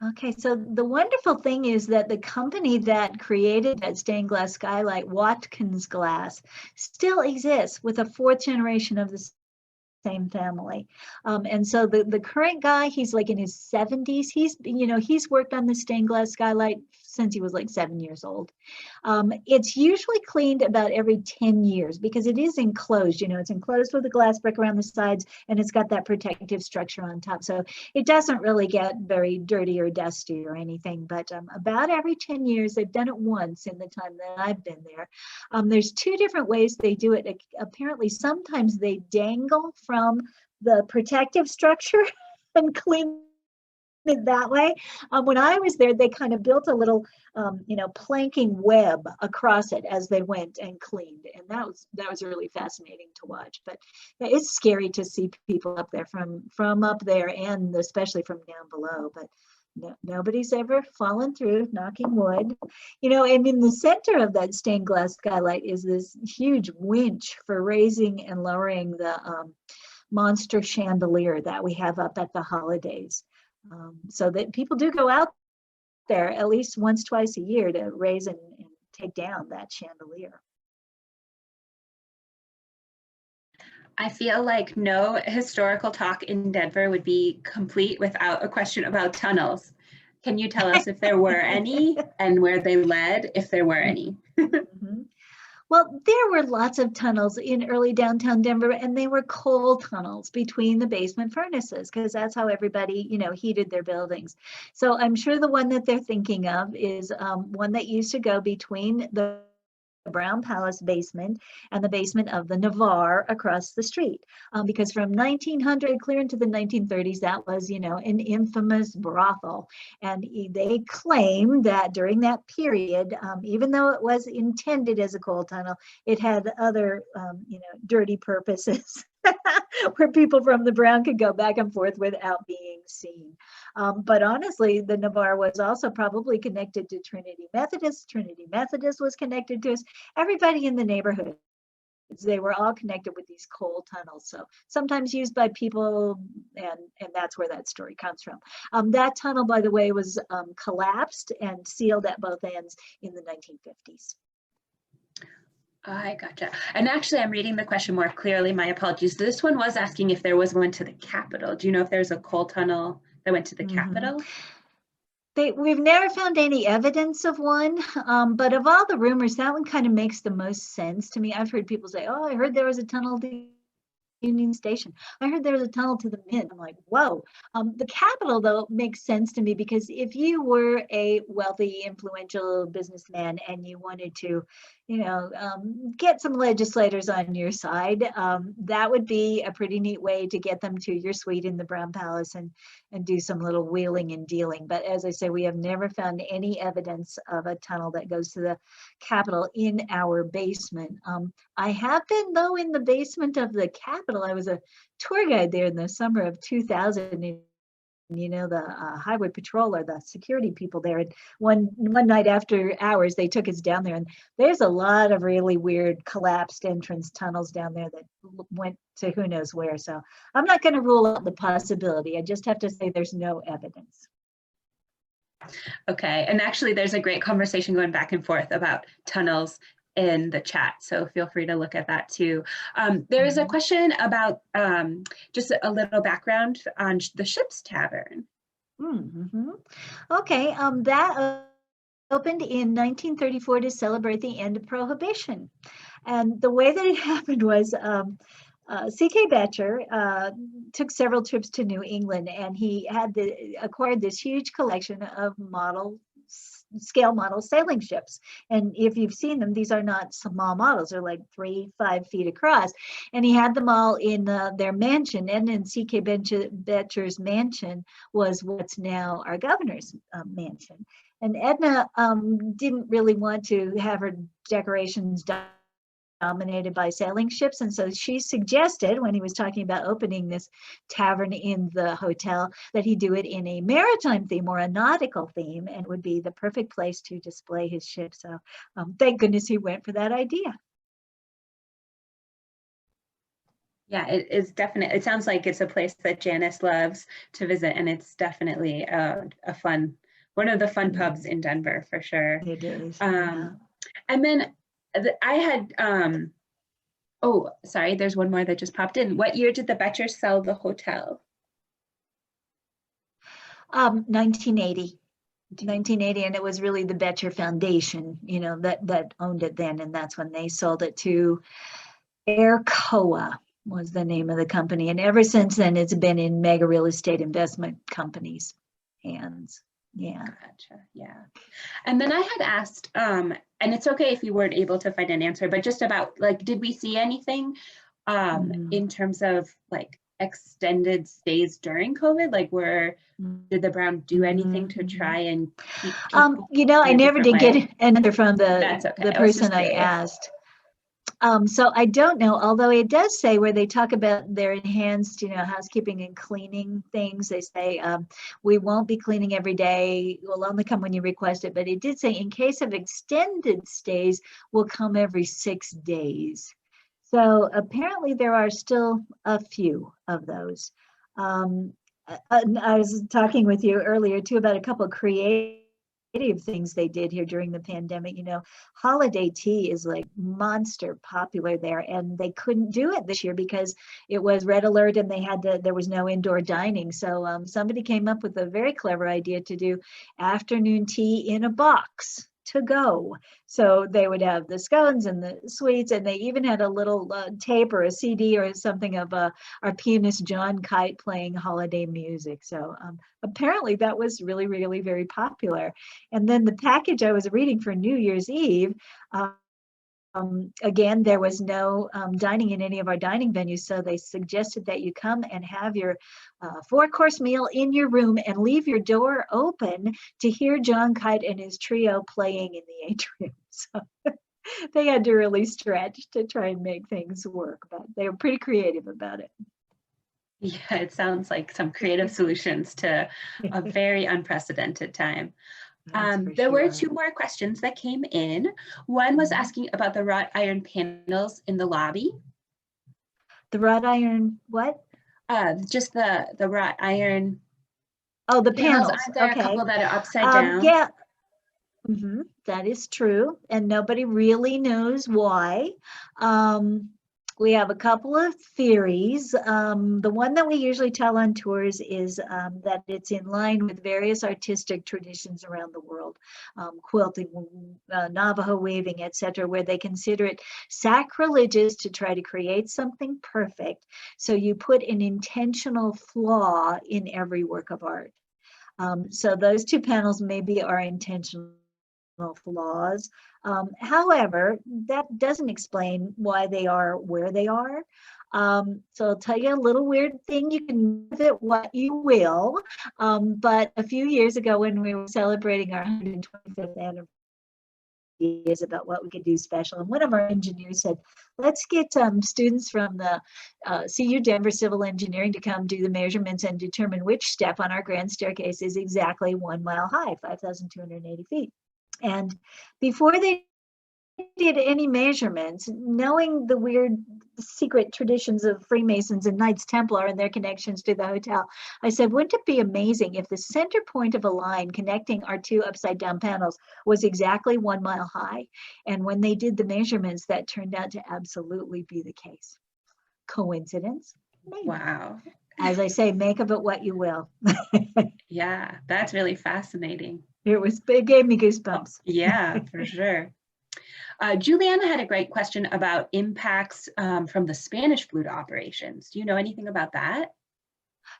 Okay, so the wonderful thing is that the company that created that stained glass skylight, Watkins Glass, still exists with a 4th generation of the same family. And so the current guy, he's like in his 70s. He's worked on the stained glass skylight since he was like 7 years old. It's usually cleaned about every 10 years because it is enclosed. It's enclosed with a glass brick around the sides, and it's got that protective structure on top. So it doesn't really get very dirty or dusty or anything, but about every 10 years, they've done it once in the time that I've been there. There's 2 different ways they do it. Apparently, sometimes they dangle from the protective structure and clean it that way. When I was there, they kind of built a little, planking web across it as they went and cleaned, and that was really fascinating to watch. But it's scary to see people up there from up there, and especially from down below. But nobody's ever fallen through, knocking wood. And in the center of that stained glass skylight is this huge winch for raising and lowering the monster chandelier that we have up at the holidays. So that people do go out there at least once, twice a year to raise and take down that chandelier. I feel like no historical talk in Denver would be complete without a question about tunnels. Can you tell us if there were any and where they led, if there were any? Well, there were lots of tunnels in early downtown Denver, and they were coal tunnels between the basement furnaces because that's how everybody, heated their buildings. So I'm sure the one that they're thinking of is one that used to go between the Brown Palace basement and the basement of the Navarre across the street. Because from 1900 clear into the 1930s, that was, an infamous brothel. And they claim that during that period, even though it was intended as a coal tunnel, it had other, dirty purposes. Where people from the Brown could go back and forth without being seen. But honestly, the Navarre was also probably connected to Trinity Methodist. Trinity Methodist was connected to us. Everybody in the neighborhood, they were all connected with these coal tunnels. So sometimes used by people, and that's where that story comes from. That tunnel, by the way, was collapsed and sealed at both ends in the 1950s. I gotcha. And actually, I'm reading the question more clearly. My apologies. This one was asking if there was one to the Capitol. Do you know if there's a coal tunnel that went to the Capitol? We've never found any evidence of one, but of all the rumors, that one kind of makes the most sense to me. I've heard people say, "Oh, I heard there was a tunnel to Union Station. I heard there was a tunnel to the Mint." I'm like, whoa. The Capitol, though, makes sense to me because if you were a wealthy, influential businessman and you wanted to, get some legislators on your side, that would be a pretty neat way to get them to your suite in the Brown Palace and do some little wheeling and dealing. But as I say, we have never found any evidence of a tunnel that goes to the Capitol in our basement. I have been, though, in the basement of the Capitol. I was a tour guide there in the summer of 2000. you know, the highway patrol or the security people there. And one night after hours, they took us down there, and there's a lot of really weird collapsed entrance tunnels down there that went to who knows where. So I'm not going to rule out the possibility. I just have to say there's no evidence. Okay, and actually there's a great conversation going back and forth about tunnels in the chat, so feel free to look at that too. There is a question about just a little background on the Ship's Tavern. Okay, that opened in 1934 to celebrate the end of Prohibition. And the way that it happened was C.K. Betcher took several trips to New England, and he had acquired this huge collection of scale model sailing ships. And if you've seen them, these are not small models. They're like 3-5 feet across. And he had them all in their mansion. And in C.K. Betcher's mansion was what's now our governor's mansion. And Edna didn't really want to have her decorations dominated by sailing ships. And so she suggested, when he was talking about opening this tavern in the hotel, that he do it in a maritime theme or a nautical theme, and would be the perfect place to display his ship. So thank goodness he went for that idea. Yeah, it is definitely, it sounds like it's a place that Janice loves to visit, and it's definitely a fun, one of the fun pubs in Denver for sure. It is. And then I had, oh, sorry, there's one more that just popped in. What year did the Betchers sell the hotel? 1980. 1980, and it was really the Betcher Foundation, you know, that owned it then, and that's when they sold it to Aircoa was the name of the company. And ever since then, it's been in mega real estate investment companies' hands. Yeah. Gotcha. Yeah. And then I had asked, and it's okay if you weren't able to find an answer, but just about like, did we see anything in terms of like extended stays during COVID? Like, did the Brown do anything to try and keep people you know, I never did get an answer from That's okay. the person I curious. asked. So I don't know, although it does say where they talk about their enhanced, you know, housekeeping and cleaning things. They say, we won't be cleaning every day. We'll only come when you request it. But it did say in case of extended stays, we'll come every 6 days. So apparently there are still a few of those. I was talking with you earlier too about a couple of creative things they did here during the pandemic. You know, holiday tea is like monster popular there, and they couldn't do it this year because it was red alert and there was no indoor dining. So somebody came up with a very clever idea to do afternoon tea in a box to go. So they would have the scones and the sweets, and they even had a little tape or a CD or something of our pianist John Kite playing holiday music. So apparently that was really, really very popular. And then the package I was reading for New Year's Eve, again, there was no dining in any of our dining venues, so they suggested that you come and have your 4-course meal in your room and leave your door open to hear John Kite and his trio playing in the atrium. So they had to really stretch to try and make things work, but they were pretty creative about it. Yeah, it sounds like some creative solutions to a very unprecedented time. There were 2 more questions that came in. One was asking about the wrought iron panels in the lobby. The wrought iron, what? Just the wrought iron. Oh, the panels. Aren't there okay. a couple that are upside down? Yeah. That is true, and nobody really knows why. We have a couple of theories. The one that we usually tell on tours is that it's in line with various artistic traditions around the world, quilting, Navajo weaving, etc., where they consider it sacrilegious to try to create something perfect. So you put an intentional flaw in every work of art. So those 2 panels maybe are intentional flaws. However, that doesn't explain why they are where they are. So I'll tell you a little weird thing. You can do with it what you will. But a few years ago, when we were celebrating our 125th anniversary ideas about what we could do special. And one of our engineers said, let's get students from the CU Denver Civil Engineering to come do the measurements and determine which step on our grand staircase is exactly 1 mile high, 5,280 feet. And before they did any measurements, knowing the weird secret traditions of Freemasons and Knights Templar and their connections to the hotel, I said, wouldn't it be amazing if the center point of a line connecting our two upside down panels was exactly 1 mile high? And when they did the measurements, that turned out to absolutely be the case. Coincidence? Maybe. Wow. As I say, make of it what you will. Yeah, that's really fascinating. It gave me goosebumps. Yeah, for sure. Juliana had a great question about impacts from the Spanish flu to operations. Do you know anything about that?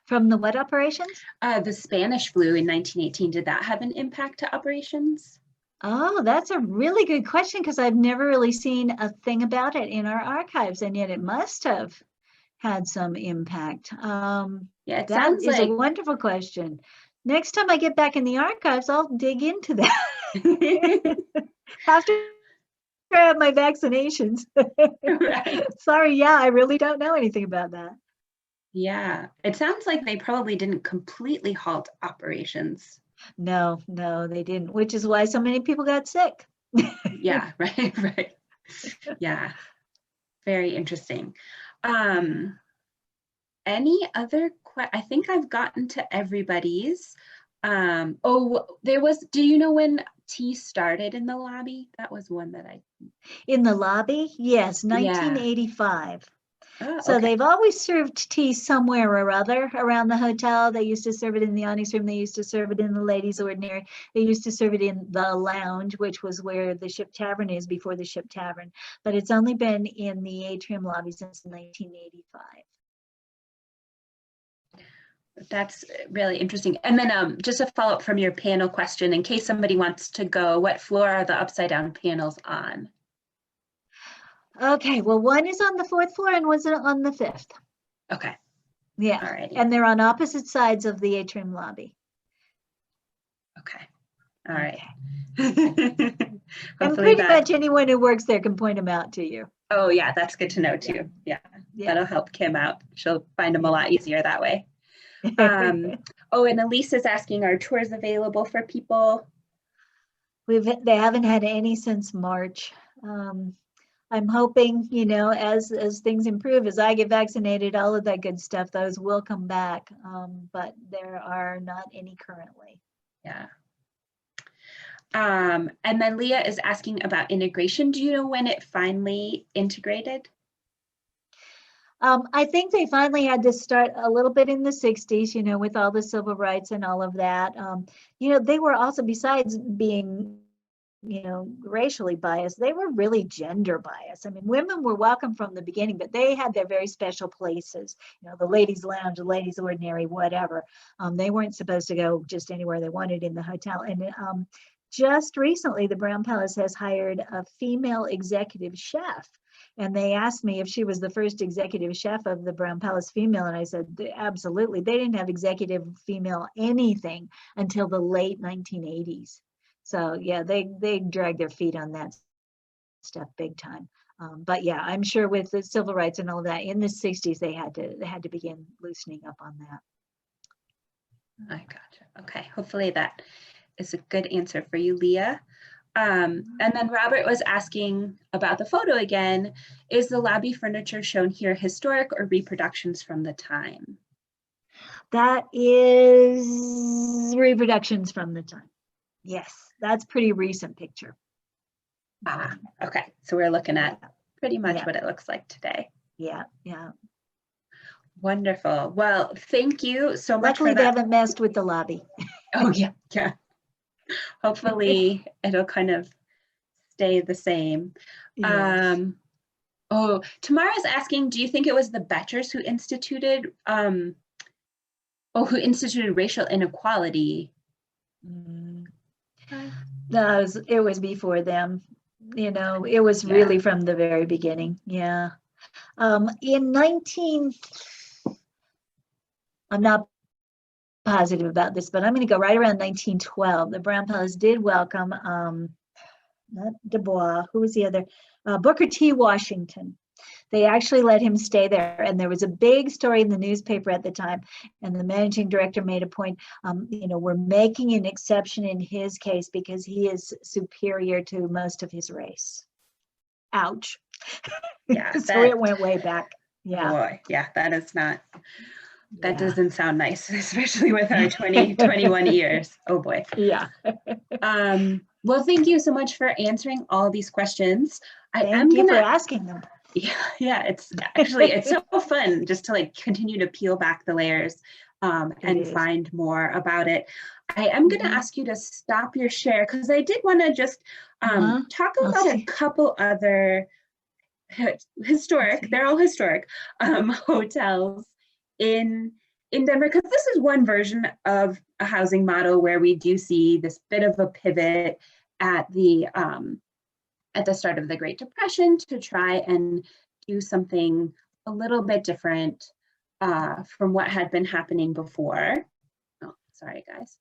From the what operations? The Spanish flu in 1918, did that have an impact to operations? Oh, that's a really good question, because I've never really seen a thing about it in our archives, and yet it must have had some impact. Yeah, it That sounds is like a wonderful question. Next time I get back in the archives, I'll dig into that. After I have my vaccinations. right. Sorry, yeah, I really don't know anything about that. Yeah, it sounds like they probably didn't completely halt operations. No, they didn't, which is why so many people got sick. Yeah, right. Yeah, very interesting. Any other I think I've gotten to everybody's. Oh, do you know when tea started in the lobby? That was one that In the lobby? Yes, Yeah. 1985. Oh, So okay. they've always served tea somewhere or other around the hotel. They used to serve it in the Onyx Room. They used to serve it in the Ladies' Ordinary. They used to serve it in the lounge, which was where the Ship Tavern is before the Ship Tavern. But it's only been in the atrium lobby since 1985. That's really interesting. And then just a follow-up from your panel question, in case somebody wants to go, what floor are the upside down panels on? Okay, well, one is on the 4th floor and one's on the 5th. Okay. Yeah, Alrighty. and they're on opposite sides of the atrium lobby. Okay. All right. And Hopefully pretty much anyone who works there can point them out to you. Oh yeah, that's good to know too. Yeah, that'll help Kim out. She'll find them a lot easier that way. Oh, and Elise is asking, are tours available for people? They haven't had any since March. I'm hoping, as things improve, as I get vaccinated, all of that good stuff, those will come back. But there are not any currently. Yeah. And then Leah is asking about integration. Do you know when it finally integrated? I think they finally had to start a little bit in the 60s, with all the civil rights and all of that. They were also, besides being racially biased, they were really gender biased. I mean, women were welcome from the beginning, but they had their very special places, the ladies' lounge, the ladies' ordinary, whatever. They weren't supposed to go just anywhere they wanted in the hotel. And just recently, the Brown Palace has hired a female executive chef. And they asked me if she was the first executive chef of the Brown Palace female. And I said, absolutely. They didn't have executive female anything until the late 1980s. So yeah, they dragged their feet on that stuff big time. But yeah, I'm sure with the civil rights and all of that in the 60s, they had to begin loosening up on that. I gotcha. Okay, hopefully that is a good answer for you, Leah. And then Robert was asking about the photo again. Is the lobby furniture shown here historic or reproductions from the time? That is reproductions from the time. Yes, that's pretty recent picture. Okay, so we're looking at pretty much what it looks like today. Yeah. Wonderful. Well, thank you so much. Luckily, they haven't messed with the lobby. Oh yeah. Hopefully it'll kind of stay the same. Yes. Tamara's asking, do you think it was the Betchers who instituted racial inequality? No, it was before them. It was really from the very beginning. Yeah. I'm not positive about this, but I'm going to go right around 1912. The Brown Palace did welcome not Du Bois, who was the other? Booker T. Washington. They actually let him stay there. And there was a big story in the newspaper at the time. And the managing director made a point, we're making an exception in his case because he is superior to most of his race. Ouch. Yeah, So it went way back. Yeah. Boy, yeah, that is not, that Yeah. doesn't sound nice, especially with our 21 years. Oh boy. Yeah. Well, thank you so much for answering all these questions. I am Thank you for gonna, asking them. yeah, it's actually, it's so fun just to like continue to peel back the layers and is. find more about it. I am gonna Mhm. ask you to stop your share because I did want to just talk I'll about a see. couple other historic, they're all historic, hotels in Denver, because this is one version of a housing model where we do see this bit of a pivot at the start of the Great Depression to try and do something a little bit different from what had been happening before. Oh, sorry, guys.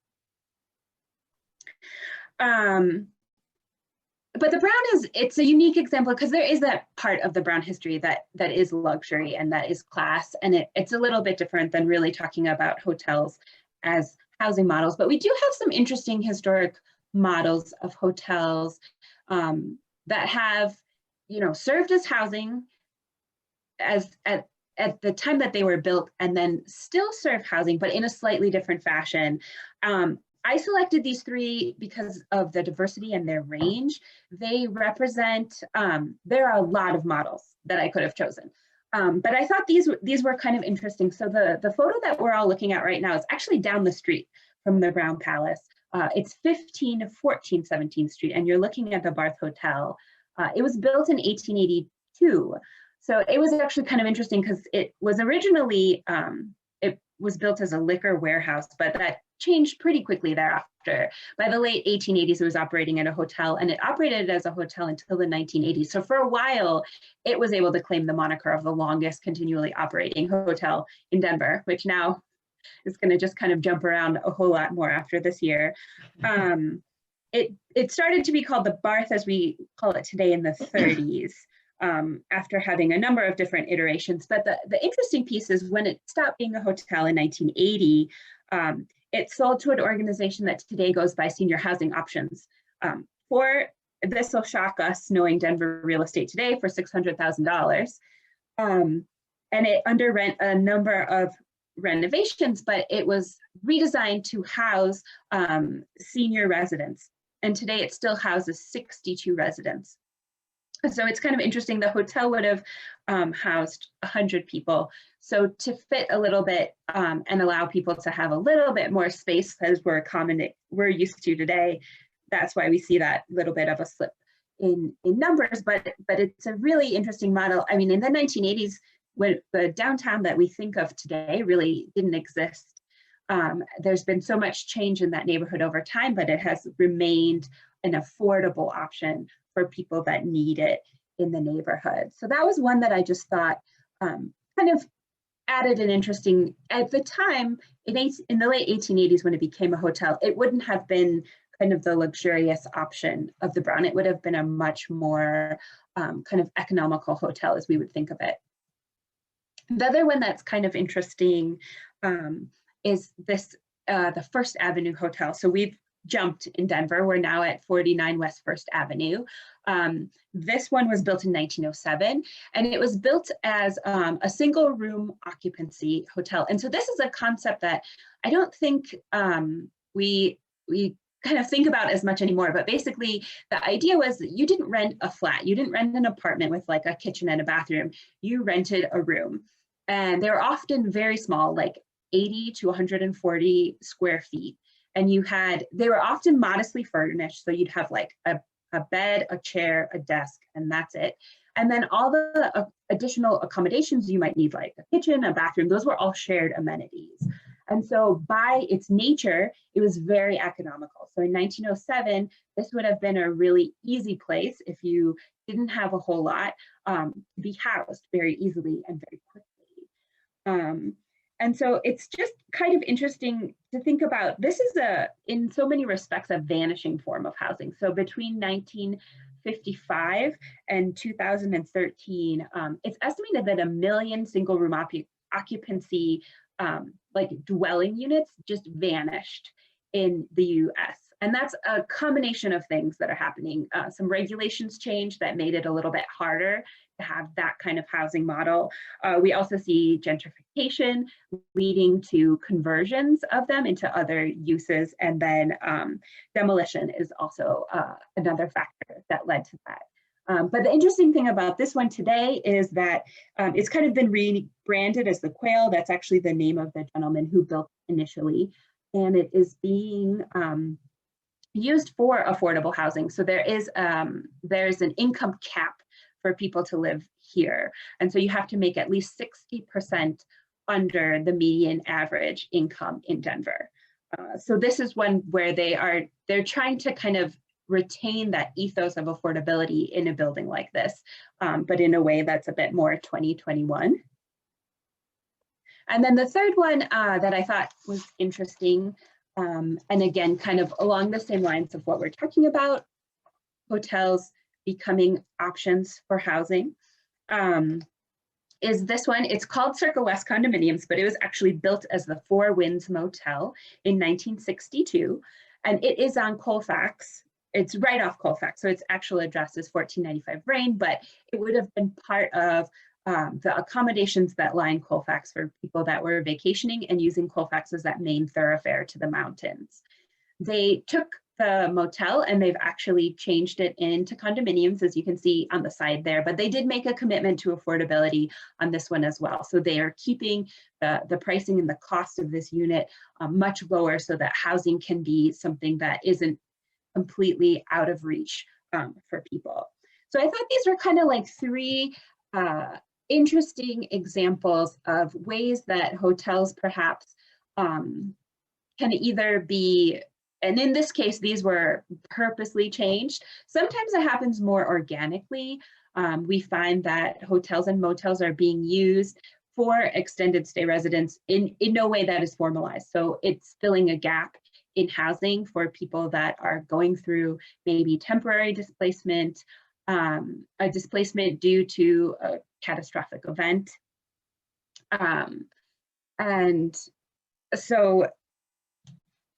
But the Brown it's a unique example because there is that part of the Brown history that is luxury and that is class. And it's a little bit different than really talking about hotels as housing models. But we do have some interesting historic models of hotels that have, served as housing at the time that they were built and then still serve housing, but in a slightly different fashion. I selected these three because of the diversity and their range. They represent, there are a lot of models that I could have chosen. But I thought these were kind of interesting. So the photo that we're all looking at right now is actually down the street from the Brown Palace. It's 1514 17th Street, and you're looking at the Barth Hotel. It was built in 1882. So it was actually kind of interesting because it was originally, it was built as a liquor warehouse, but that changed pretty quickly thereafter. By the late 1880s, it was operating at a hotel, and it operated as a hotel until the 1980s. So for a while, it was able to claim the moniker of the longest continually operating hotel in Denver, which now is going to just kind of jump around a whole lot more after this year. It started to be called the Barth, as we call it today, in the 30s. After having a number of different iterations. But the interesting piece is when it stopped being a hotel in 1980, it sold to an organization that today goes by Senior Housing Options. This will shock us knowing Denver real estate today, for $600,000. And it underwent a number of renovations, but it was redesigned to house senior residents. And today it still houses 62 residents. So it's kind of interesting. The hotel would have housed 100 people. So to fit a little bit and allow people to have a little bit more space, as we're used to today, that's why we see that little bit of a slip in numbers. But it's a really interesting model. I mean, in the 1980s, when the downtown that we think of today really didn't exist. There's been so much change in that neighborhood over time, but it has remained an affordable option for people that need it in the neighborhood. So that was one that I just thought kind of added an interesting, at the time, in the late 1880s when it became a hotel, it wouldn't have been kind of the luxurious option of the Brown. It would have been a much more kind of economical hotel as we would think of it. The other one that's kind of interesting is this, the First Avenue Hotel. So we've jumped in Denver. We're now at 49 West First Avenue. This one was built in 1907, and it was built as a single room occupancy hotel. And so this is a concept that I don't think we kind of think about as much anymore, but basically the idea was that you didn't rent a flat, you didn't rent an apartment with like a kitchen and a bathroom, you rented a room. And they were often very small, like 80 to 140 square feet. And they were often modestly furnished. So you'd have like a bed, a chair, a desk, and that's it. And then all the additional accommodations you might need, like a kitchen, a bathroom, those were all shared amenities. And so by its nature, it was very economical. So in 1907, this would have been a really easy place if you didn't have a whole lot to be housed very easily and very quickly. And so it's just kind of interesting to think about. This is in so many respects, a vanishing form of housing. So between 1955 and 2013, it's estimated that 1 million single room occupancy like dwelling units just vanished in the US. And that's a combination of things that are happening. Some regulations changed that made it a little bit harder to have that kind of housing model. We also see gentrification leading to conversions of them into other uses. And then demolition is also another factor that led to that. But the interesting thing about this one today is that it's kind of been rebranded as the Quail. That's actually the name of the gentleman who built initially. And it is being used for affordable housing. So there's an income cap for people to live here. And so you have to make at least 60% under the median average income in Denver. So this is one where they're trying to kind of retain that ethos of affordability in a building like this, but in a way that's a bit more 2021. And then the third one that I thought was interesting, and again, kind of along the same lines of what we're talking about, hotels becoming options for housing, is this one. It's called Circle West Condominiums, but it was actually built as the Four Winds Motel in 1962. And it is on Colfax. It's right off Colfax, so its actual address is 1495 Vrain, but it would have been part of the accommodations that line Colfax for people that were vacationing and using Colfax as that main thoroughfare to the mountains. They took the motel and they've actually changed it into condominiums, as you can see on the side there, but they did make a commitment to affordability on this one as well. So they are keeping the pricing and the cost of this unit much lower so that housing can be something that isn't completely out of reach for people. So I thought these were kind of like three interesting examples of ways that hotels perhaps can either be, and in this case, these were purposely changed. Sometimes it happens more organically. We find that hotels and motels are being used for extended stay residents in no way that is formalized. So it's filling a gap in housing for people that are going through maybe temporary displacement, a displacement due to a catastrophic event. And so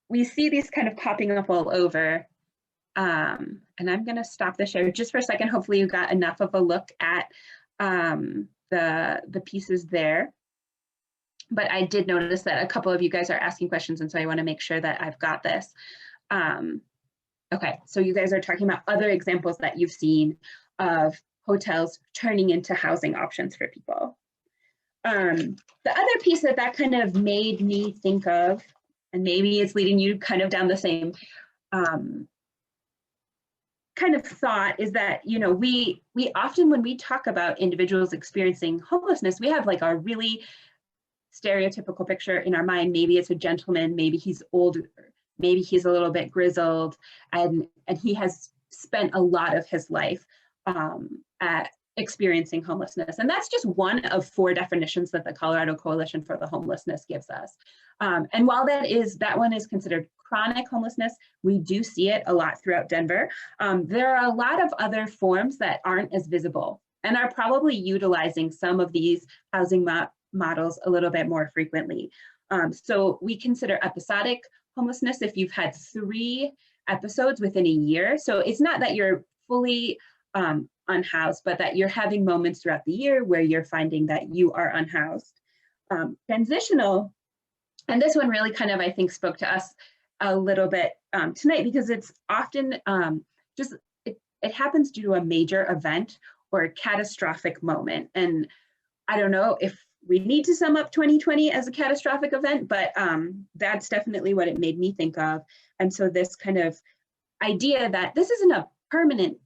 we see these kind of popping up all over. And I'm going to stop the share just for a second. Hopefully you got enough of a look at the pieces there. But I did notice that a couple of you guys are asking questions, and so I want to make sure that I've got this. Okay, so you guys are talking about other examples that you've seen of hotels turning into housing options for people. The other piece that kind of made me think of, and maybe it's leading you kind of down the same kind of thought, is that, you know, we often, when we talk about individuals experiencing homelessness, we have like a really stereotypical picture in our mind. Maybe it's a gentleman, maybe he's older, maybe he's a little bit grizzled, and he has spent a lot of his life at experiencing homelessness. And that's just one of 4 definitions that the Colorado Coalition for the Homelessness gives us. And while that one is considered chronic homelessness, we do see it a lot throughout Denver. There are a lot of other forms that aren't as visible and are probably utilizing some of these housing models a little bit more frequently. So we consider episodic homelessness if you've had 3 episodes within a year. So it's not that you're fully unhoused, but that you're having moments throughout the year where you're finding that you are unhoused. Transitional, and this one really kind of, I think, spoke to us a little bit tonight, because it's often it happens due to a major event or a catastrophic moment. And I don't know if we need to sum up 2020 as a catastrophic event, but that's definitely what it made me think of. And so this kind of idea that this isn't a permanent,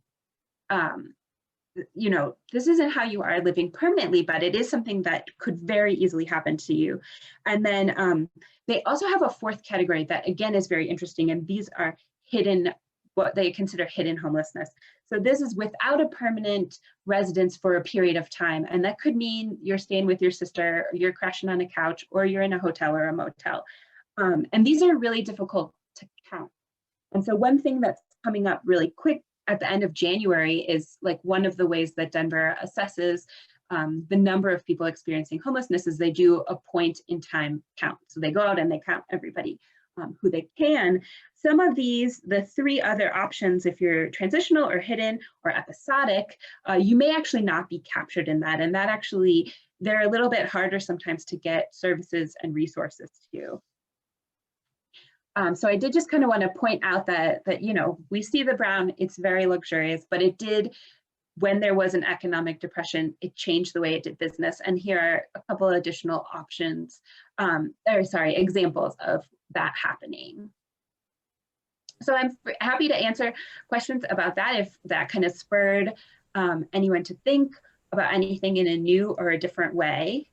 you know, this isn't how you are living permanently, but it is something that could very easily happen to you. And then they also have a 4th category that, again, is very interesting. And these are hidden, what they consider hidden homelessness. So this is without a permanent residence for a period of time. And that could mean you're staying with your sister, or you're crashing on a couch, or you're in a hotel or a motel. And these are really difficult to count. And so one thing that's coming up really quick at the end of January is like one of the ways that Denver assesses the number of people experiencing homelessness is they do a point in time count. So they go out and they count everybody who they can. Some of these, the three other options, if you're transitional or hidden or episodic, you may actually not be captured in that. And that actually, they're a little bit harder sometimes to get services and resources to. So I did just kind of want to point out that, you know, we see the brown, it's very luxurious, but it did, when there was an economic depression, it changed the way it did business. And here are a couple of additional options, examples of that happening. So I'm happy to answer questions about that if that kind of spurred anyone to think about anything in a new or a different way.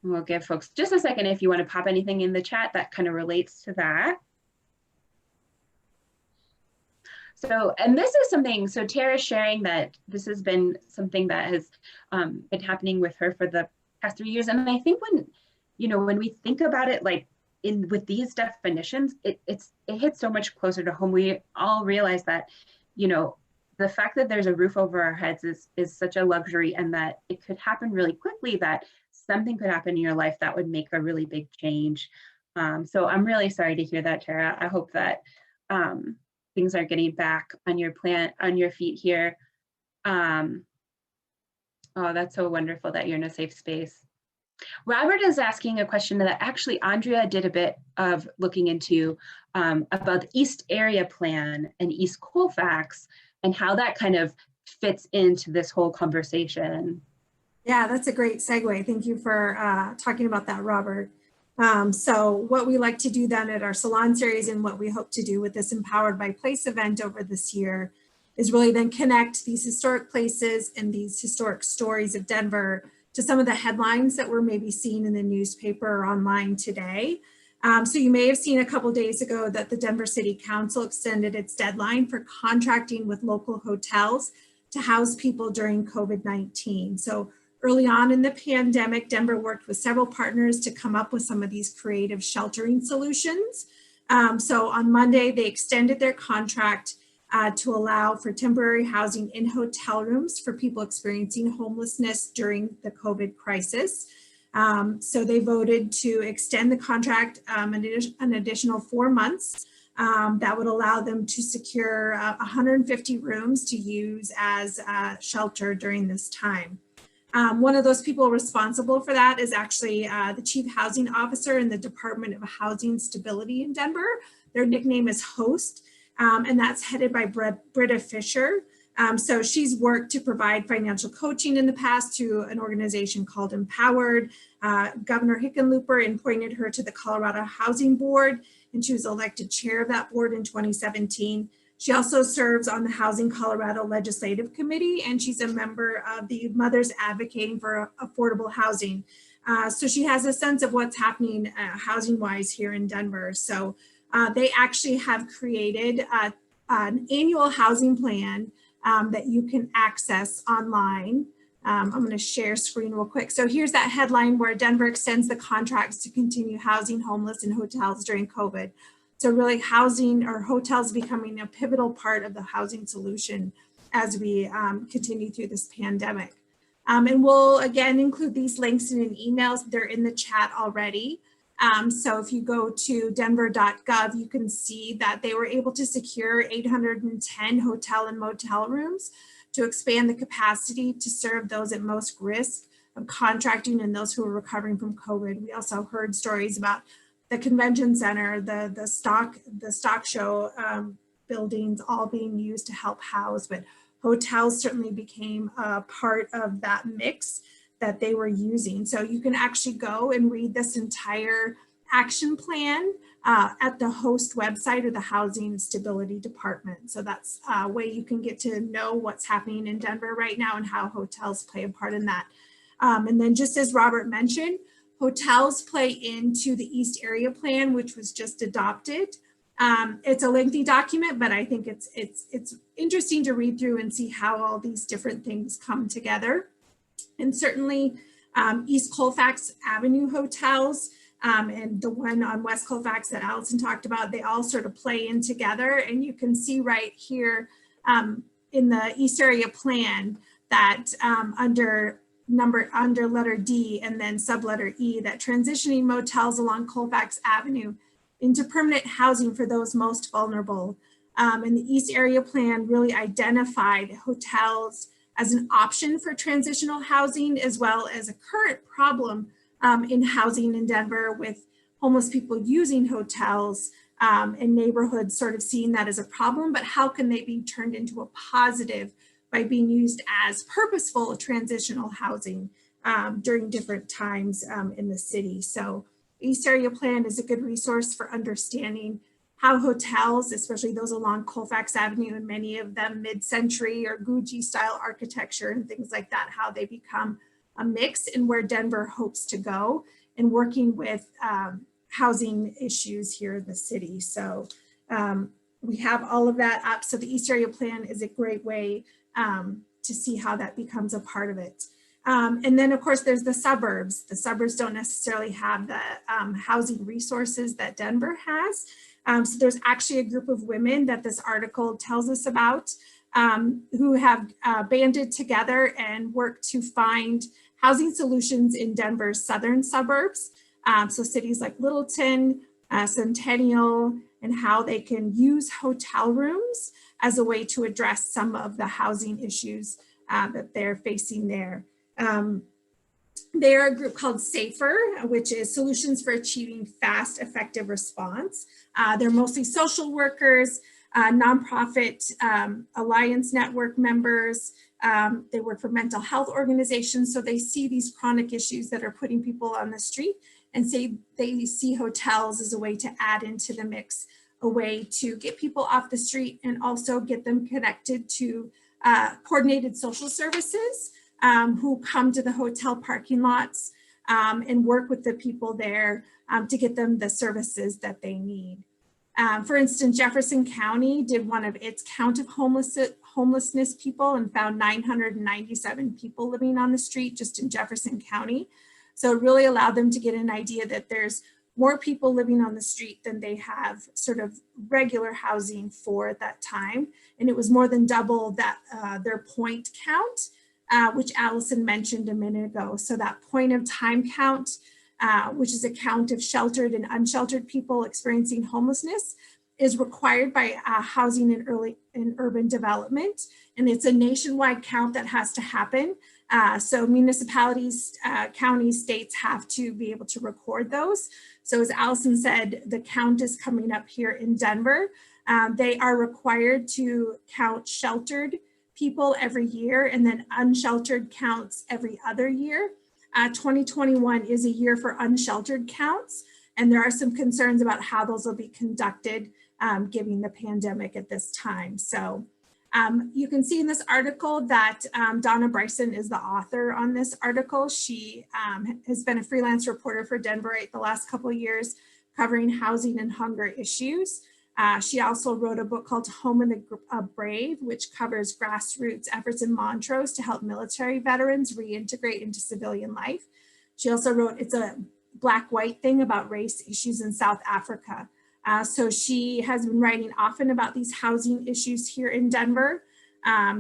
We'll give folks just a second if you want to pop anything in the chat that kind of relates to that. So, and this is something, so Tara's sharing that this has been something that has been happening with her for the past 3 years. And I think when, you know, when we think about it, like with these definitions, it hits so much closer to home. We all realize that, you know, the fact that there's a roof over our heads is such a luxury, and that it could happen really quickly, that something could happen in your life that would make a really big change. So I'm really sorry to hear that, Tara. I hope that things are getting back on your feet here. Oh, that's so wonderful that you're in a safe space. Robert is asking a question that actually Andrea did a bit of looking into about the East Area Plan and East Colfax and how that kind of fits into this whole conversation. Yeah, that's a great segue. Thank you for talking about that, Robert. So what we like to do then at our salon series, and what we hope to do with this Empowered by Place event over this year, is really then connect these historic places and these historic stories of Denver to some of the headlines that we're maybe seeing in the newspaper or online today. So you may have seen a couple days ago that the Denver City Council extended its deadline for contracting with local hotels to house people during COVID-19. So early on in the pandemic, Denver worked with several partners to come up with some of these creative sheltering solutions. So on Monday, they extended their contract to allow for temporary housing in hotel rooms for people experiencing homelessness during the COVID crisis. So they voted to extend the contract an additional 4 months. That would allow them to secure 150 rooms to use as shelter during this time. One of those people responsible for that is actually the Chief Housing Officer in the Department of Housing Stability in Denver. Their nickname is HOST, and that's headed by Britta Fisher. So she's worked to provide financial coaching in the past to an organization called Empowered. Governor Hickenlooper appointed her to the Colorado Housing Board, and she was elected chair of that board in 2017. She also serves on the Housing Colorado Legislative Committee, and she's a member of the Mothers Advocating for Affordable Housing. So she has a sense of what's happening housing-wise here in Denver. So they actually have created an annual housing plan that you can access online. I'm going to share screen real quick. So here's that headline where Denver extends the contracts to continue housing homeless in hotels during COVID. So really housing or hotels becoming a pivotal part of the housing solution as we continue through this pandemic. And we'll again include these links in an email. They're in the chat already. So if you go to denver.gov, you can see that they were able to secure 810 hotel and motel rooms to expand the capacity to serve those at most risk of contracting and those who are recovering from COVID. We also heard stories about the convention center, the stock show buildings all being used to help house, but hotels certainly became a part of that mix that they were using. So you can actually go and read this entire action plan at the HOST website or the Housing Stability Department. So that's a way you can get to know what's happening in Denver right now and how hotels play a part in that. And then just as Robert mentioned, hotels play into the East Area Plan, which was just adopted. It's a lengthy document, but I think it's interesting to read through and see how all these different things come together. And certainly East Colfax Avenue hotels and the one on West Colfax that Allison talked about, they all sort of play in together. And you can see right here in the East Area Plan that under letter D and then subletter E, that transitioning motels along Colfax Avenue into permanent housing for those most vulnerable. And the East Area Plan really identified hotels as an option for transitional housing, as well as a current problem in housing in Denver with homeless people using hotels and neighborhoods sort of seeing that as a problem, but how can they be turned into a positive by being used as purposeful transitional housing during different times in the city. So East Area Plan is a good resource for understanding how hotels, especially those along Colfax Avenue and many of them mid-century or Gucci style architecture and things like that, how they become a mix and where Denver hopes to go and working with housing issues here in the city. So we have all of that up. So the East Area Plan is a great way to see how that becomes a part of it. And then of course there's the suburbs. The suburbs don't necessarily have the housing resources that Denver has. So there's actually a group of women that this article tells us about who have banded together and worked to find housing solutions in Denver's southern suburbs. So cities like Littleton, Centennial, and how they can use hotel rooms as a way to address some of the housing issues that they're facing there. They are a group called SAFER, which is Solutions for Achieving Fast, Effective Response. They're mostly social workers, nonprofit Alliance Network members. They work for mental health organizations. So they see these chronic issues that are putting people on the street and say they see hotels as a way to add into the mix, a way to get people off the street and also get them connected to coordinated social services who come to the hotel parking lots and work with the people there to get them the services that they need. For instance, Jefferson County did one of its count of homelessness people and found 997 people living on the street just in Jefferson County. So it really allowed them to get an idea that there's more people living on the street than they have sort of regular housing for at that time. And it was more than double that their point count, which Allison mentioned a minute ago. So that point of time count, which is a count of sheltered and unsheltered people experiencing homelessness, is required by housing and urban development. And it's a nationwide count that has to happen. So municipalities, counties, states have to be able to record those. So as Allison said, the count is coming up here in Denver. They are required to count sheltered people every year and then unsheltered counts every other year. 2021 is a year for unsheltered counts, and there are some concerns about how those will be conducted given the pandemic at this time. So you can see in this article that Donna Bryson is the author on this article. She has been a freelance reporter for Denverite the last couple of years, covering housing and hunger issues. She also wrote a book called Home in the Brave, which covers grassroots efforts in Montrose to help military veterans reintegrate into civilian life. She also wrote It's a Black-White Thing about race issues in South Africa. So she has been writing often about these housing issues here in Denver.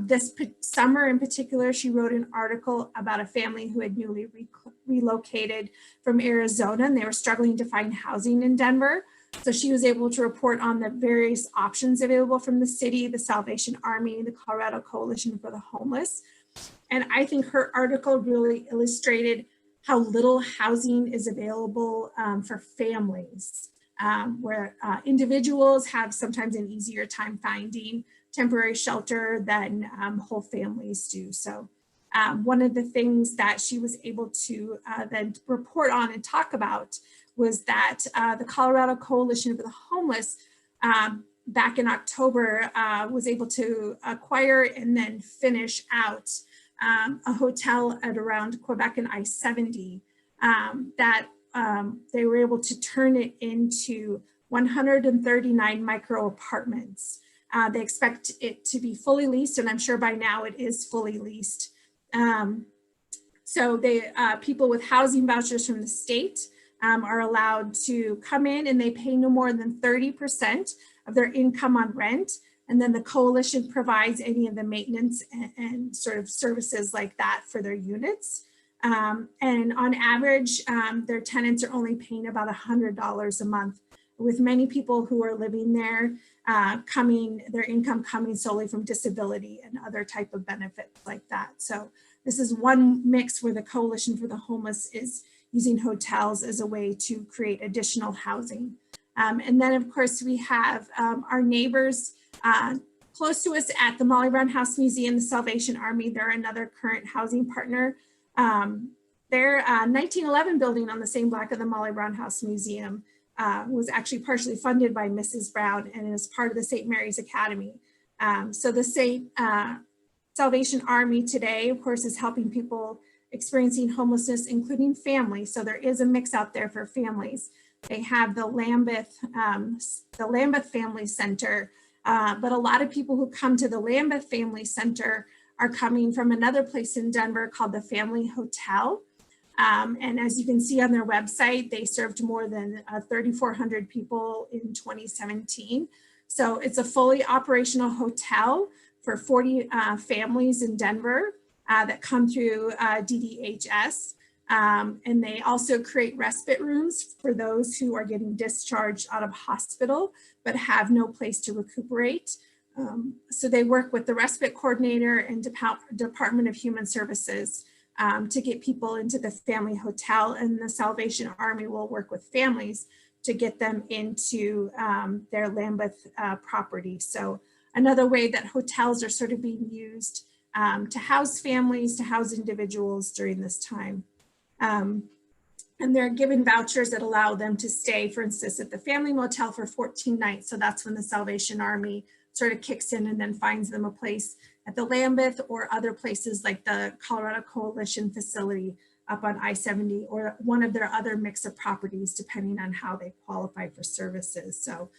This summer in particular, she wrote an article about a family who had newly relocated from Arizona, and they were struggling to find housing in Denver. So she was able to report on the various options available from the city, the Salvation Army, the Colorado Coalition for the Homeless. And I think her article really illustrated how little housing is available for families, where individuals have sometimes an easier time finding temporary shelter than whole families do. So one of the things that she was able to then report on and talk about was that the Colorado Coalition for the Homeless back in October was able to acquire and then finish out a hotel at around Quebec and I-70 that they were able to turn it into 139 micro apartments. They expect it to be fully leased, and I'm sure by now it is fully leased. So people with housing vouchers from the state are allowed to come in, and they pay no more than 30% of their income on rent. And then the coalition provides any of the maintenance and sort of services like that for their units. And on average, their tenants are only paying about $100 a month, with many people who are living there their income coming solely from disability and other type of benefits like that. So this is one mix where the Coalition for the Homeless is using hotels as a way to create additional housing. And then of course we have our neighbors close to us at the Molly Brown House Museum, the Salvation Army. They're another current housing partner. Their 1911 building on the same block of the Molly Brown House Museum was actually partially funded by Mrs. Brown and is part of the St. Mary's Academy. So the Salvation Army today, of course, is helping people experiencing homelessness, including families. So there is a mix out there for families. They have the Lambeth Family Center, but a lot of people who come to the Lambeth Family Center are coming from another place in Denver called the Family Hotel. And as you can see on their website, they served more than 3,400 people in 2017. So it's a fully operational hotel for 40 families in Denver that come through DDHS. And they also create respite rooms for those who are getting discharged out of hospital but have no place to recuperate. So they work with the respite coordinator and Department of Human Services to get people into the family hotel, and the Salvation Army will work with families to get them into their Lambeth property. So another way that hotels are sort of being used to house families, to house individuals during this time. And they're given vouchers that allow them to stay, for instance, at the family motel for 14 nights. So that's when the Salvation Army sort of kicks in and then finds them a place at the Lambeth or other places like the Colorado Coalition facility up on I-70 or one of their other mix of properties, depending on how they qualify for services. So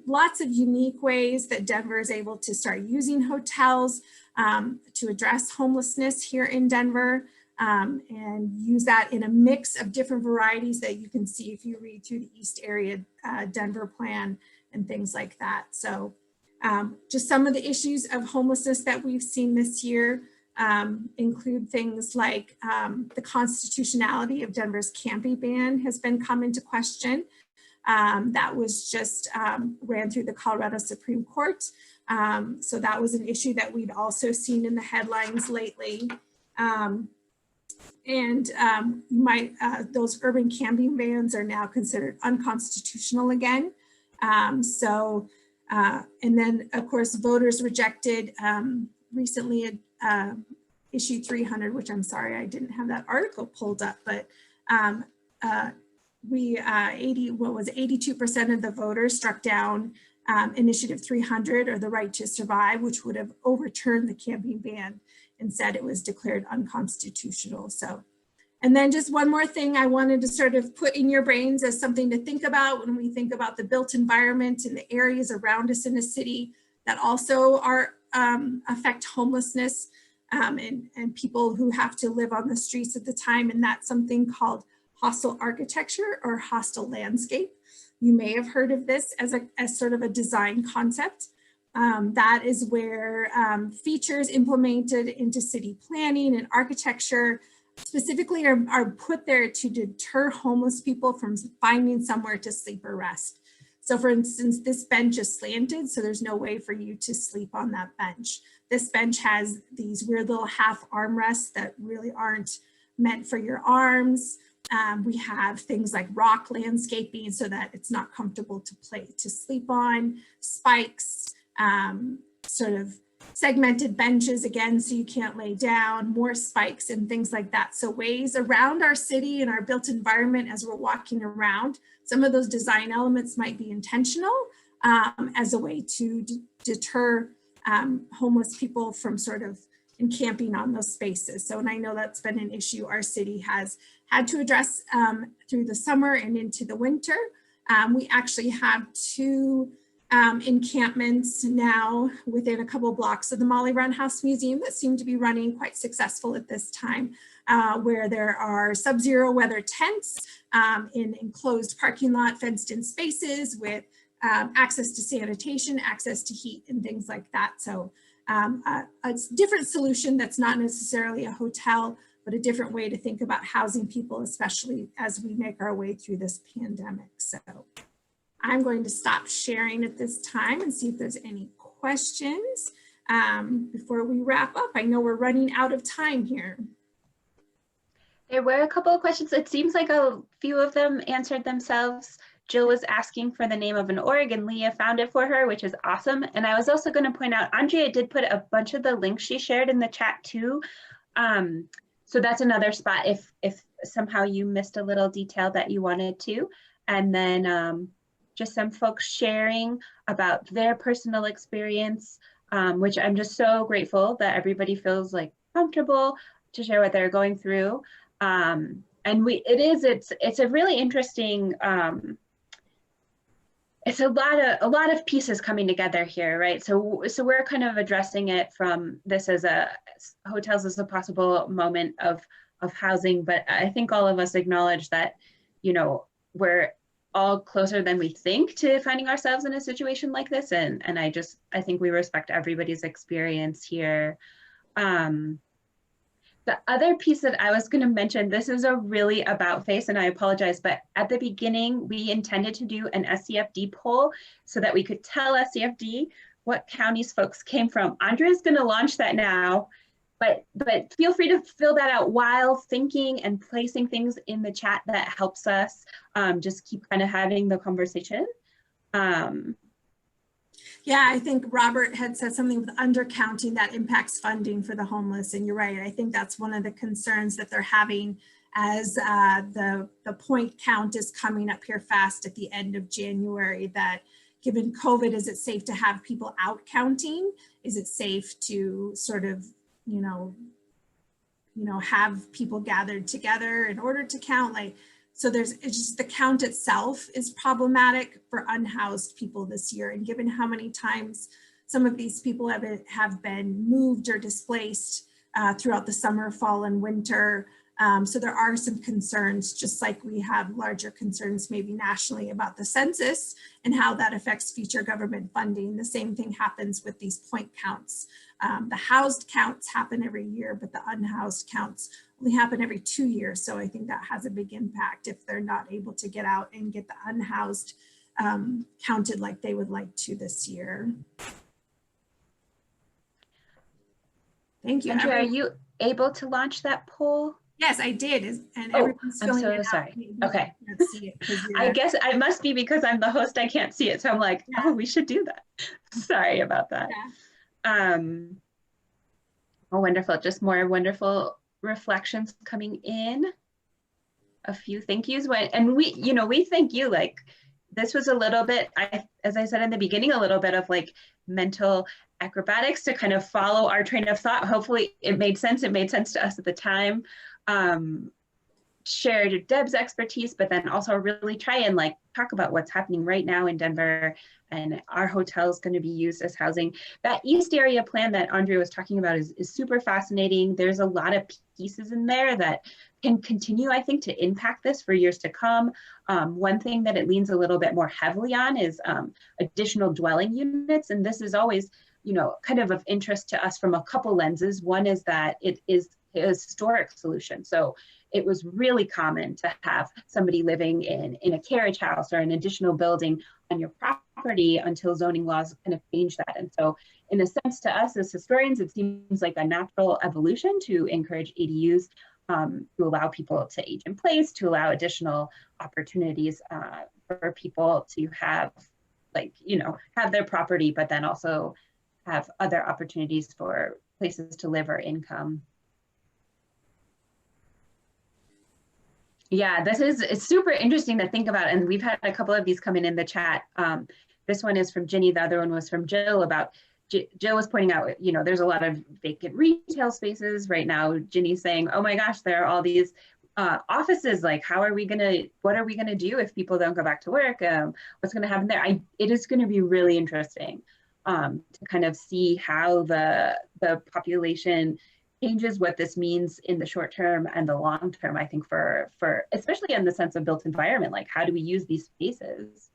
lots of unique ways that Denver is able to start using hotels to address homelessness here in Denver. And use that in a mix of different varieties that you can see if you read through the East Area Denver plan and things like that. So just some of the issues of homelessness that we've seen this year include things like the constitutionality of Denver's camping ban has been come into question. That was just ran through the Colorado Supreme Court. So that was an issue that we'd also seen in the headlines lately. Those urban camping bans are now considered unconstitutional again. And then of course, voters rejected recently issue 300, which I'm sorry, I didn't have that article pulled up, but 82% of the voters struck down Initiative 300, or the Right to Survive, which would have overturned the camping ban, and said it was declared unconstitutional. So, and then just one more thing I wanted to sort of put in your brains as something to think about when we think about the built environment and the areas around us in the city that also are affect homelessness and people who have to live on the streets at the time. And that's something called hostile architecture or hostile landscape. You may have heard of this as sort of a design concept. That is where features implemented into city planning and architecture specifically are put there to deter homeless people from finding somewhere to sleep or rest. So for instance, this bench is slanted, so there's no way for you to sleep on that bench. This bench has these weird little half armrests that really aren't meant for your arms. We have things like rock landscaping so that it's not comfortable to sleep on, spikes, sort of segmented benches again, so you can't lay down, more spikes and things like that. So ways around our city and our built environment as we're walking around, some of those design elements might be intentional as a way to deter homeless people from sort of encamping on those spaces. So, and I know that's been an issue our city has had to address through the summer and into the winter. We actually have 2 encampments now within a couple blocks of the Molly Run House Museum that seem to be running quite successful at this time, where there are sub-zero weather tents in enclosed parking lot, fenced in spaces with access to sanitation, access to heat and things like that. So a different solution that's not necessarily a hotel, but a different way to think about housing people, especially as we make our way through this pandemic. So I'm going to stop sharing at this time and see if there's any questions before we wrap up. I know we're running out of time here. There were a couple of questions. It seems like a few of them answered themselves. Jill was asking for the name of an org and Leah found it for her, which is awesome. And I was also going to point out, Andrea did put a bunch of the links she shared in the chat too. So that's another spot if somehow you missed a little detail that you wanted to. And then just some folks sharing about their personal experience, which I'm just so grateful that everybody feels like comfortable to share what they're going through. And it's a really interesting, it's a lot of pieces coming together here, right? So we're kind of addressing it from this as hotels as a possible moment of housing, but I think all of us acknowledge that, you know, we're all closer than we think to finding ourselves in a situation like this. And I think we respect everybody's experience here. The other piece that I was going to mention, this is a really about face, and I apologize, but at the beginning, we intended to do an SCFD poll so that we could tell SCFD what counties folks came from. Andrea's going to launch that now, but feel free to fill that out while thinking and placing things in the chat that helps us just keep kind of having the conversation. Yeah, I think Robert had said something with undercounting that impacts funding for the homeless, and you're right. I think that's one of the concerns that they're having as the point count is coming up here fast at the end of January, that given COVID, is it safe to have people out counting? Is it safe to sort of, you know, have people gathered together in order to count? So it's just the count itself is problematic for unhoused people this year. And given how many times some of these people have been moved or displaced throughout the summer, fall, and winter. So there are some concerns, just like we have larger concerns maybe nationally about the census and how that affects future government funding. The same thing happens with these point counts. The housed counts happen every year, but the unhoused counts only happen every 2 years. So I think that has a big impact if they're not able to get out and get the unhoused counted like they would like to this year. Thank you. Andrea, are you able to launch that poll? Yes, I did. And Oh, everyone's I'm filling so it out. sorry. Maybe Okay. you can't see it 'cause I you're- guess I must be because I'm the host, I can't see it. So I'm like, oh, we should do that. Sorry about that. Oh, wonderful. Just more wonderful reflections coming in. A few thank yous. And we thank you. Like, this was a little bit, as I said in the beginning, a little bit of like mental acrobatics to kind of follow our train of thought. Hopefully it made sense. It made sense to us at the time. Shared Deb's expertise, but then also really try and like talk about what's happening right now in Denver, and our hotel is going to be used as housing. That East Area plan that Andrea was talking about is super fascinating. There's a lot of pieces in there that can continue, I think, to impact this for years to come. One thing that it leans a little bit more heavily on is additional dwelling units, and this is always, kind of interest to us from a couple lenses. One is that it is a historic solution. So it was really common to have somebody living in a carriage house or an additional building on your property until zoning laws kind of changed that. And so in a sense, to us as historians, it seems like a natural evolution to encourage ADUs, to allow people to age in place, to allow additional opportunities for people to have, have their property, but then also have other opportunities for places to live or income. Yeah, it's super interesting to think about. And we've had a couple of these coming in the chat. This one is from Ginny. The other one was from Jill about, Jill was pointing out, there's a lot of vacant retail spaces right now. Ginny's saying, oh my gosh, there are all these offices, like what are we gonna do if people don't go back to work? What's gonna happen there? It is gonna be really interesting to kind of see how the population changes, what this means in the short term and the long term, I think for especially in the sense of built environment, like how do we use these spaces?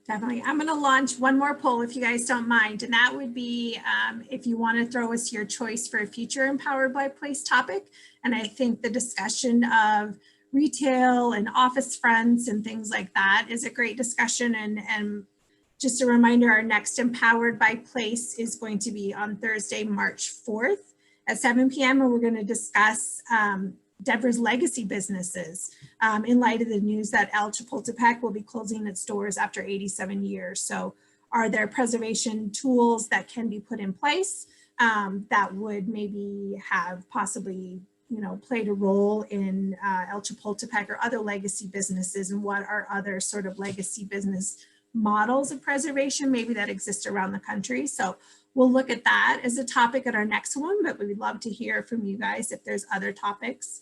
Definitely. I'm going to launch one more poll if you guys don't mind. And that would be if you want to throw us your choice for a future Empowered by Place topic. And I think the discussion of retail and office fronts and things like that is a great discussion. And just a reminder, our next Empowered by Place is going to be on Thursday, March 4th at 7 p.m. And we're going to discuss Denver's legacy businesses in light of the news that El Chapultepec will be closing its doors after 87 years. So are there preservation tools that can be put in place that would maybe have possibly, you know, played a role in El Chapultepec or other legacy businesses, and what are other sort of legacy business models of preservation maybe that exist around the country? So we'll look at that as a topic at our next one, but we'd love to hear from you guys if there's other topics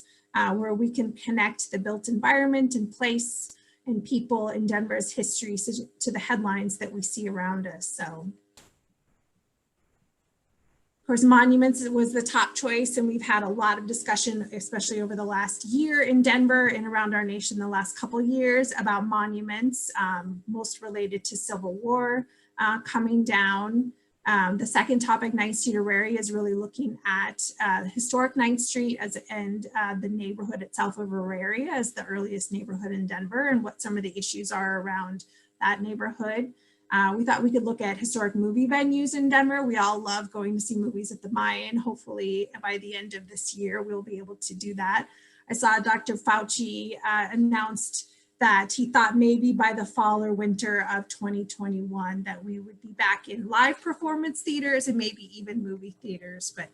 where we can connect the built environment and place and people in Denver's history to the headlines that we see around us. So, of course, monuments was the top choice, and we've had a lot of discussion, especially over the last year in Denver and around our nation the last couple of years, about monuments, most related to Civil War coming down. The second topic, 9th Street Auraria, is really looking at historic 9th Street and the neighborhood itself of Auraria as the earliest neighborhood in Denver, and what some of the issues are around that neighborhood. We thought we could look at historic movie venues in Denver. We all love going to see movies at the Mayan. Hopefully by the end of this year, we'll be able to do that. I saw Dr. Fauci announced that he thought maybe by the fall or winter of 2021 that we would be back in live performance theaters and maybe even movie theaters. But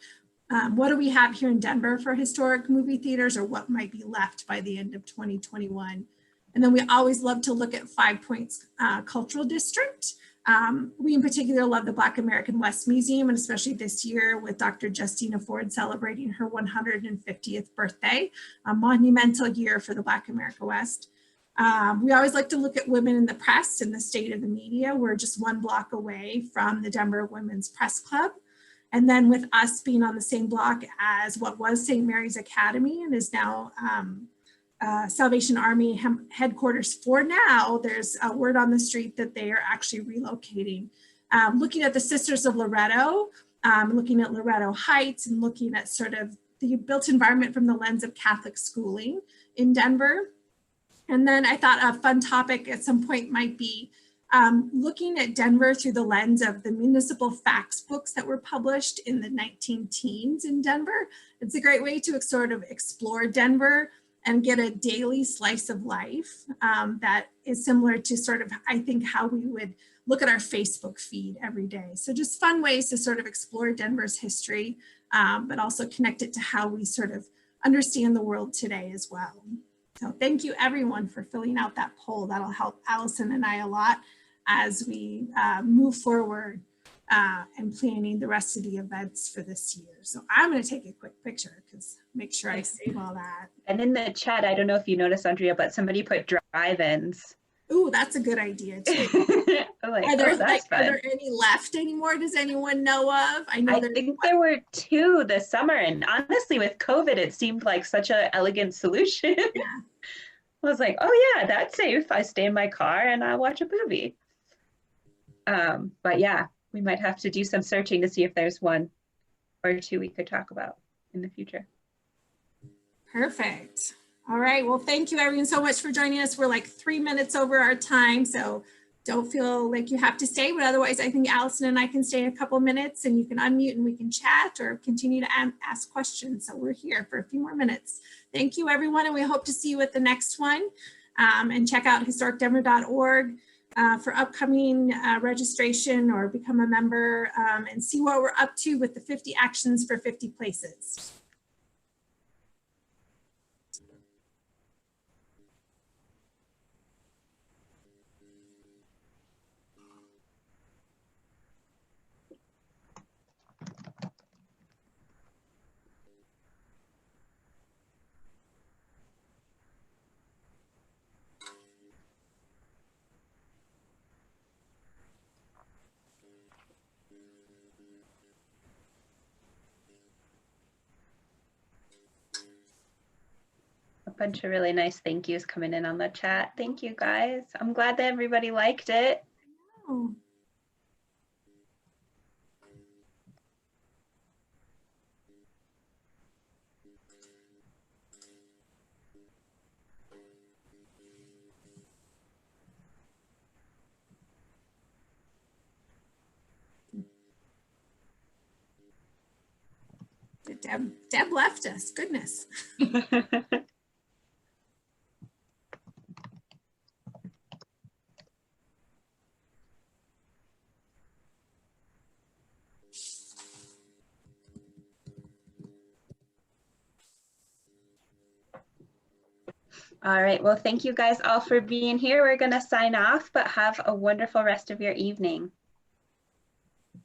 what do we have here in Denver for historic movie theaters, or what might be left by the end of 2021? And then we always love to look at Five Points Cultural District. We in particular love the Black American West Museum, and especially this year with Dr. Justina Ford celebrating her 150th birthday, a monumental year for the Black America West. We always like to look at women in the press and the state of the media. We're just one block away from the Denver Women's Press Club. And then with us being on the same block as what was St. Mary's Academy and is now Salvation Army headquarters for now, there's a word on the street that they are actually relocating. Looking at the Sisters of Loretto, looking at Loretto Heights, and looking at sort of the built environment from the lens of Catholic schooling in Denver. And then I thought a fun topic at some point might be looking at Denver through the lens of the municipal facts books that were published in the 19-teens in Denver. It's a great way to sort of explore Denver and get a daily slice of life that is similar to sort of, I think, how we would look at our Facebook feed every day. So just fun ways to sort of explore Denver's history, but also connect it to how we sort of understand the world today as well. So thank you everyone for filling out that poll. That'll help Allison and I a lot as we move forward and planning the rest of the events for this year. So I'm going to take a quick picture because make sure I save all that. And in the chat, I don't know if you noticed, Andrea, but somebody put drive-ins. Ooh, that's a good idea too. Like, are there fun. are there any left anymore? Does anyone know of? I think there were 2 this summer, and honestly, with COVID, it seemed like such an elegant solution. Yeah. I was like, oh yeah, that's safe. I stay in my car and I watch a movie. But yeah, we might have to do some searching to see if there's 1 or 2 we could talk about in the future. Perfect. All right. Well, thank you everyone so much for joining us. We're like 3 minutes over our time, so don't feel like you have to stay, but otherwise I think Allison and I can stay a couple minutes and you can unmute and we can chat or continue to ask questions. So we're here for a few more minutes. Thank you everyone, and we hope to see you at the next one. And check out historicdenver.org for upcoming registration or become a member and see what we're up to with the 50 actions for 50 places. bunch of really nice thank yous coming in on the chat. Thank you guys. I'm glad that everybody liked it. Oh. Deb left us, goodness. All right, well, thank you guys all for being here. We're going to sign off, but have a wonderful rest of your evening.